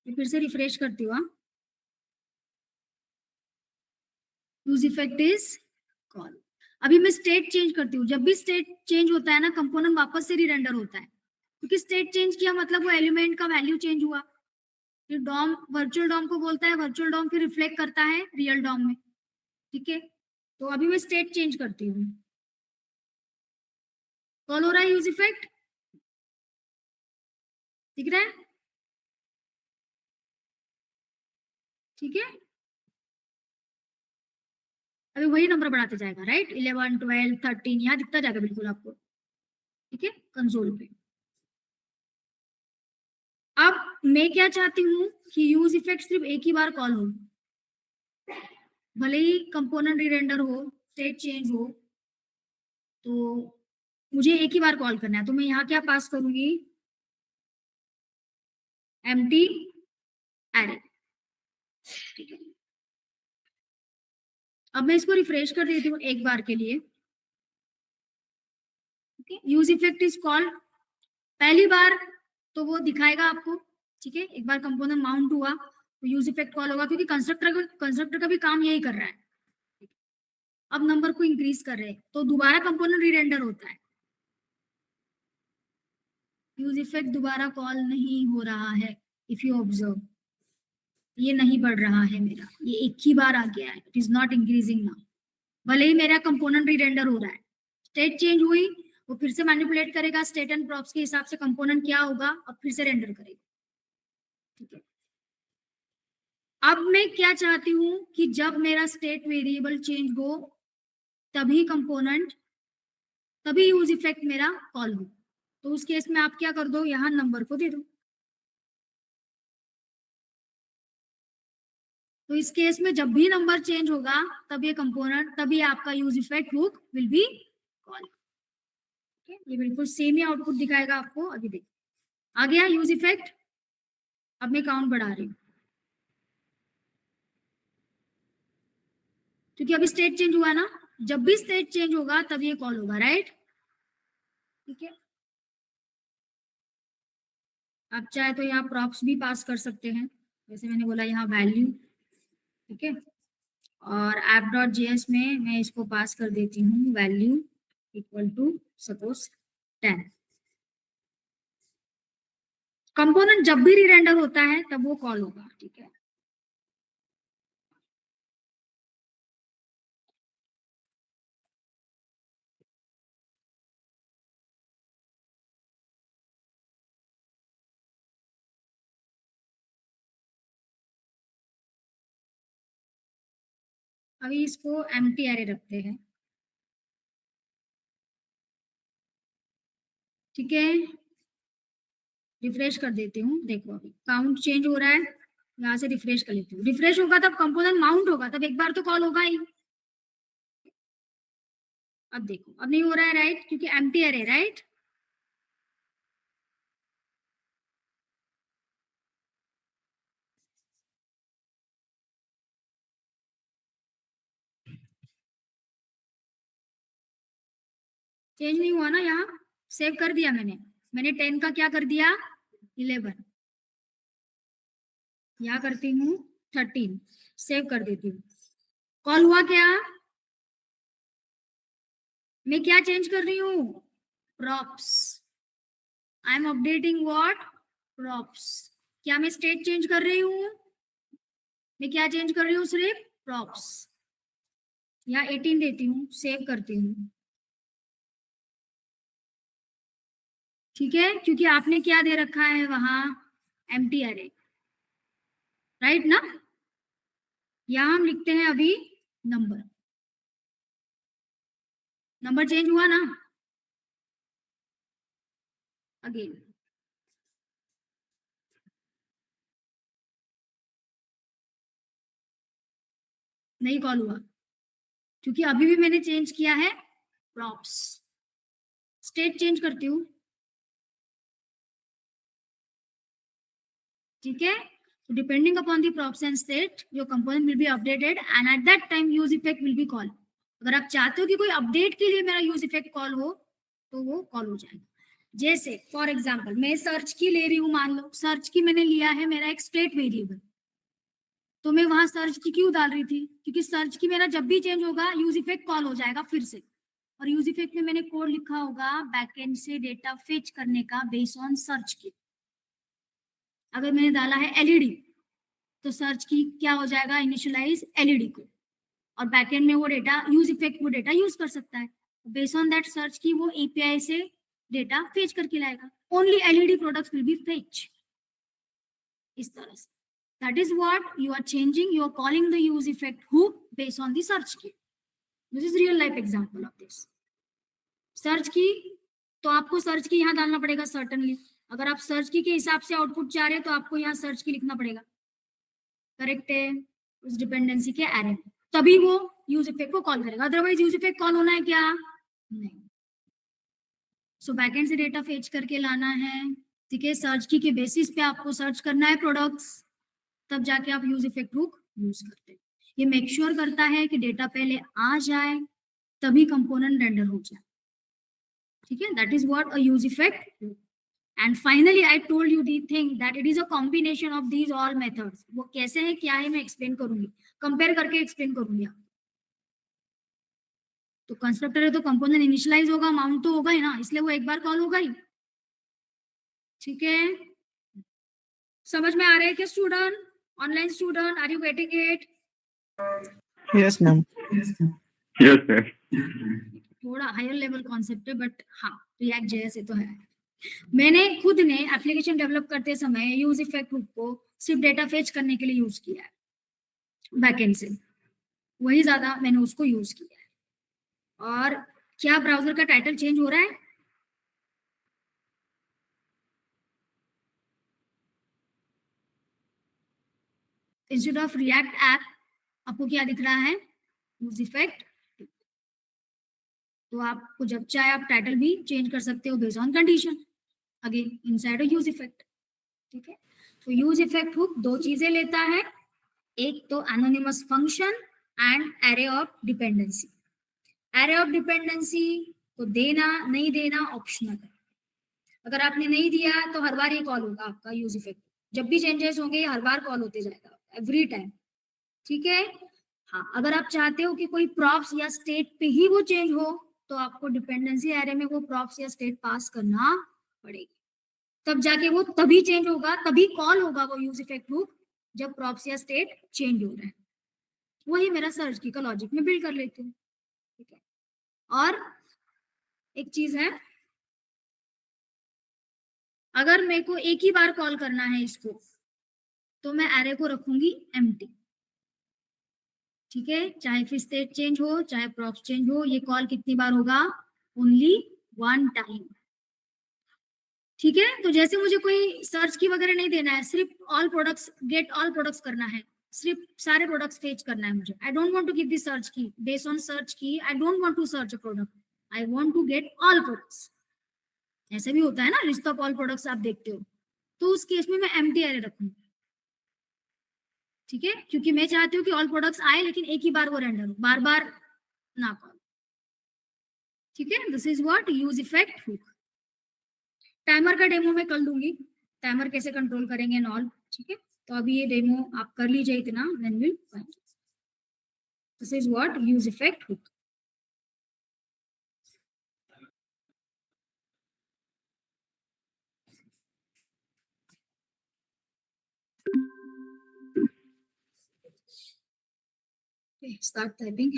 फिर से रिफ्रेश करती हूँ, यूज इफेक्ट इज कॉल। अभी मैं स्टेट चेंज करती हूँ, जब भी स्टेट चेंज होता है ना, कंपोनेंट वापस से रीरेंडर होता है, क्योंकि स्टेट चेंज किया मतलब वो एलिमेंट का वैल्यू चेंज हुआ। फिर डॉम वर्चुअल डॉम को बोलता है, वर्चुअल डॉम फिर रिफ्लेक्ट करता है रियल डॉम में, ठीक है। तो अभी मैं स्टेट चेंज करती हूँ, कॉल हो रहा है यूज इफेक्ट, दिख रहा है, ठीक है। अभी वही नंबर बढ़ाते जाएगा, राइट, 11 12 13 यहाँ दिखता जाएगा बिल्कुल आपको, ठीक है, कंसोल पे। अब मैं क्या चाहती हूँ कि यूज इफेक्ट सिर्फ एक ही बार कॉल हो, भले ही कंपोनेंट रीरेंडर हो, स्टेट चेंज हो, तो मुझे एक ही बार कॉल करना है। तो मैं यहाँ क्या पास करूंगी, एम्प्टी एरे, ठीक है। अब मैं इसको रिफ्रेश कर देती हूँ एक बार के लिए, यूज इफेक्ट इज कॉल, पहली बार तो वो दिखाएगा आपको, ठीक है। एक बार कंपोनेंट माउंट हुआ तो यूज इफेक्ट कॉल होगा, क्योंकि कंस्ट्रक्टर का भी काम यही कर रहा है। अब नंबर को इंक्रीज कर रहे हैं तो दोबारा कंपोनेंट रीरेंडर होता है, यूज इफेक्ट दोबारा कॉल नहीं हो रहा है। इफ यू ऑब्जर्व, ये नहीं बढ़ रहा है मेरा, ये एक ही बार आ गया है, it is not increasing now, भले ही मेरा कंपोनेंट रीरेंडर हो रहा है। स्टेट चेंज हुई, वो फिर से मैनिपुलेट करेगा स्टेट एंड प्रॉप्स के हिसाब से, कंपोनेंट क्या होगा अब फिर से रेंडर करेगा, ठीक है। अब मैं क्या चाहती हूँ कि जब मेरा स्टेट वेरिएबल चेंज हो तभी कंपोनेंट, तभी यूज इफेक्ट मेरा कॉल हो। तो उस केस में आप क्या कर दो, यहाँ नंबर को दे दो। तो इस केस में जब भी नंबर चेंज होगा तब ये कंपोनेंट, तभी आपका use effect hook will be call, ये बिल्कुल सेम ही आउटपुट दिखाएगा आपको। अभी देखिए आ गया यूज इफेक्ट। अब मैं काउंट बढ़ा रही हूँ, क्योंकि अभी स्टेट चेंज हुआ ना, जब भी स्टेट चेंज होगा तब ये कॉल होगा, राइट, ठीक है। आप चाहे तो यहाँ प्रॉप्स भी पास कर सकते हैं, जैसे मैंने बोला यहाँ वैल्यू, ठीक है। और app.js में मैं इसको पास कर देती हूँ value equal to suppose 10। Component जब भी रीरेंडर होता है तब वो कॉल होगा, ठीक है। अभी इसको एम्प्टी एरे रखते हैं, ठीक है। रिफ्रेश कर देती हूँ, देखो अभी काउंट चेंज हो रहा है, यहाँ से रिफ्रेश कर लेती हूँ। रिफ्रेश होगा तब कंपोनेंट माउंट होगा, तब एक बार तो कॉल होगा ही। अब देखो अब नहीं हो रहा है, राइट, क्योंकि एम्प्टी एरे, राइट। चेंज नहीं हुआ ना, यहाँ सेव कर दिया मैंने, मैंने 10 का क्या कर दिया 11, क्या करती हूँ 13, सेव कर देती हूँ। कॉल हुआ क्या? मैं क्या चेंज कर रही हूँ? Props. I am updating what? Props. क्या मैं स्टेट चेंज कर रही हूँ? मैं क्या चेंज कर रही हूँ? सिर्फ प्रॉप्स। यहाँ 18 देती हूँ, सेव करती हूँ। ठीक है, क्योंकि आपने क्या दे रखा है वहां? एम्प्टी अरे, राइट ना? यहां हम लिखते हैं अभी नंबर। नंबर चेंज हुआ ना? अगेन नहीं कॉल हुआ, क्योंकि अभी भी मैंने चेंज किया है प्रॉप्स। स्टेट चेंज करती हूँ। ठीक है, depending upon the props and state your component will be updated and at that time use effect will be call. अगर आप चाहते हो कि कोई अपडेट के लिए मेरा यूज इफेक्ट कॉल हो तो वो कॉल हो जाएगा। जैसे फॉर एग्जाम्पल मैं सर्च की ले रही हूँ, मान लो सर्च की मैंने लिया है मेरा एक स्टेट वेरिएबल, तो मैं वहां सर्च की क्यों डाल रही थी? क्योंकि सर्च की मेरा जब भी चेंज होगा यूज इफेक्ट कॉल हो जाएगा फिर से। और यूज इफेक्ट में मैंने कोड लिखा होगा बैकएंड से डेटा फेच करने का बेस्ड ऑन सर्च की। अगर मैंने डाला है एलईडी तो सर्च की क्या हो जाएगा? इनिशियलाइज एलईडी को, और बैकएंड में वो डेटा यूज इफेक्ट वो डेटा यूज कर सकता है। बेस्ड ऑन दैट सर्च की वो एपीआई से डेटा फेच करके लाएगा। Only LED products will be fetch. इस तरह से that is what you are changing. You are calling the use effect hook based on the search key. This is real life example of this. Search की तो आपको search की यहाँ डालना पड़ेगा सर्टनली। अगर आप सर्च की के हिसाब से आउटपुट चाह रहे हैं तो आपको यहाँ सर्च की लिखना पड़ेगा। करेक्ट है? उस डिपेंडेंसी के एरे में तभी वो यूज इफेक्ट को कॉल करेगा, अदरवाइज यूज इफेक्ट कॉल होना है क्या? नहीं। सो बैकएंड से डेटा फेच करके लाना है। ठीक है, सर्च की के बेसिस पे आपको सर्च करना है प्रोडक्ट्स, तब जाके आप यूज इफेक्ट हुक यूज करते हैं। ये मेक श्योर करता है कि डेटा पहले आ जाए तभी कंपोनेंट रेंडर हो जाए। ठीक है, that is what a use effect. And finally I told you the thing that it is a combination of these all methods. वो कैसे है क्या है मैं एक्सप्लेन करूंगी, कंपेयर करके एक्सप्लेन करूंगी। तो कंस्ट्रक्टर है तो कंपोनेंट इनिशियलाइज होगा, माउंट तो होगा ही ना, इसलिए वो एक बार कॉल होगा ही। ठीक है, समझ में आ रहा है क्या student? Online student, are you getting it? Yes, ma'am. Yes, sir. थोड़ा हायर लेवल कॉन्सेप्ट है बट हाँ रिएक्ट जैसे तो है। मैंने खुद ने एप्लीकेशन डेवलप करते समय यूज इफेक्ट हुक को सिर्फ डेटा फेच करने के लिए यूज किया है बैकएंड से, वही ज्यादा मैंने उसको यूज किया है। और क्या ब्राउजर का टाइटल चेंज हो रहा है? इंस्टेड ऑफ रिएक्ट ऐप आपको क्या दिख रहा है? Use effect. तो आपको जब चाहे आप टाइटल भी चेंज कर सकते हो based on condition, again inside use effect. ठीक है, तो यूज इफेक्ट हुक दो चीजें लेता है, एक तो anonymous function and array of dependency. Array of dependency को देना नहीं देना ऑप्शनल है। अगर आपने नहीं दिया तो हर बार ये कॉल होगा आपका यूज इफेक्ट। जब भी चेंजेस होंगे हर बार कॉल होते जाएगा एवरी टाइम। ठीक है, हाँ अगर आप चाहते हो कि कोई प्रॉप्स या स्टेट पे ही वो चेंज हो तो आपको डिपेंडेंसी एरे में वो प्रॉप्स या स्टेट पास करना पड़ेगी, तब जाके वो तभी चेंज होगा, तभी कॉल होगा वो यूज इफेक्ट हुक जब प्रॉप्स या स्टेट चेंज हो रहा है। वही मेरा सर्च की का लॉजिक में बिल्ड कर लेती हूँ। ठीक है, और एक चीज है, अगर मेरे को एक ही बार कॉल करना है इसको तो मैं एरे को रखूंगी एम्प्टी। ठीक है, चाहे फिर स्टेट चेंज हो चाहे प्रॉप्स चेंज हो, ये कॉल कितनी बार होगा? Only one time. ठीक है, तो जैसे मुझे कोई सर्च की वगैरह नहीं देना है, सिर्फ all products get all products करना है, सिर्फ सारे प्रोडक्ट्स फेच करना है मुझे। I don't want to give the search key based on search key, I don't want to search a product, I want to get all products. ऐसे भी होता है ना, लिस्ट ऑफ ऑल प्रोडक्ट्स आप देखते हो, तो उस केस में मैं एम्प्टी एरे रखूंगी। ठीक है, क्योंकि मैं चाहती हूँ कि ऑल प्रोडक्ट्स आए लेकिन एक ही बार वो रेंडर हो, बार बार ना कॉल। ठीक है, this is what use effect hook. Timer का डेमो मैं कल दूंगी, टाइमर कैसे कंट्रोल करेंगे एंड ऑल, ठीक है। तो अभी ये डेमो आप कर लीजिए इतना, then will this is what use effect hook. Start typing.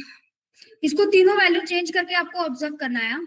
इसको तीनों वैल्यू चेंज करके आपको ऑब्जर्व करना है।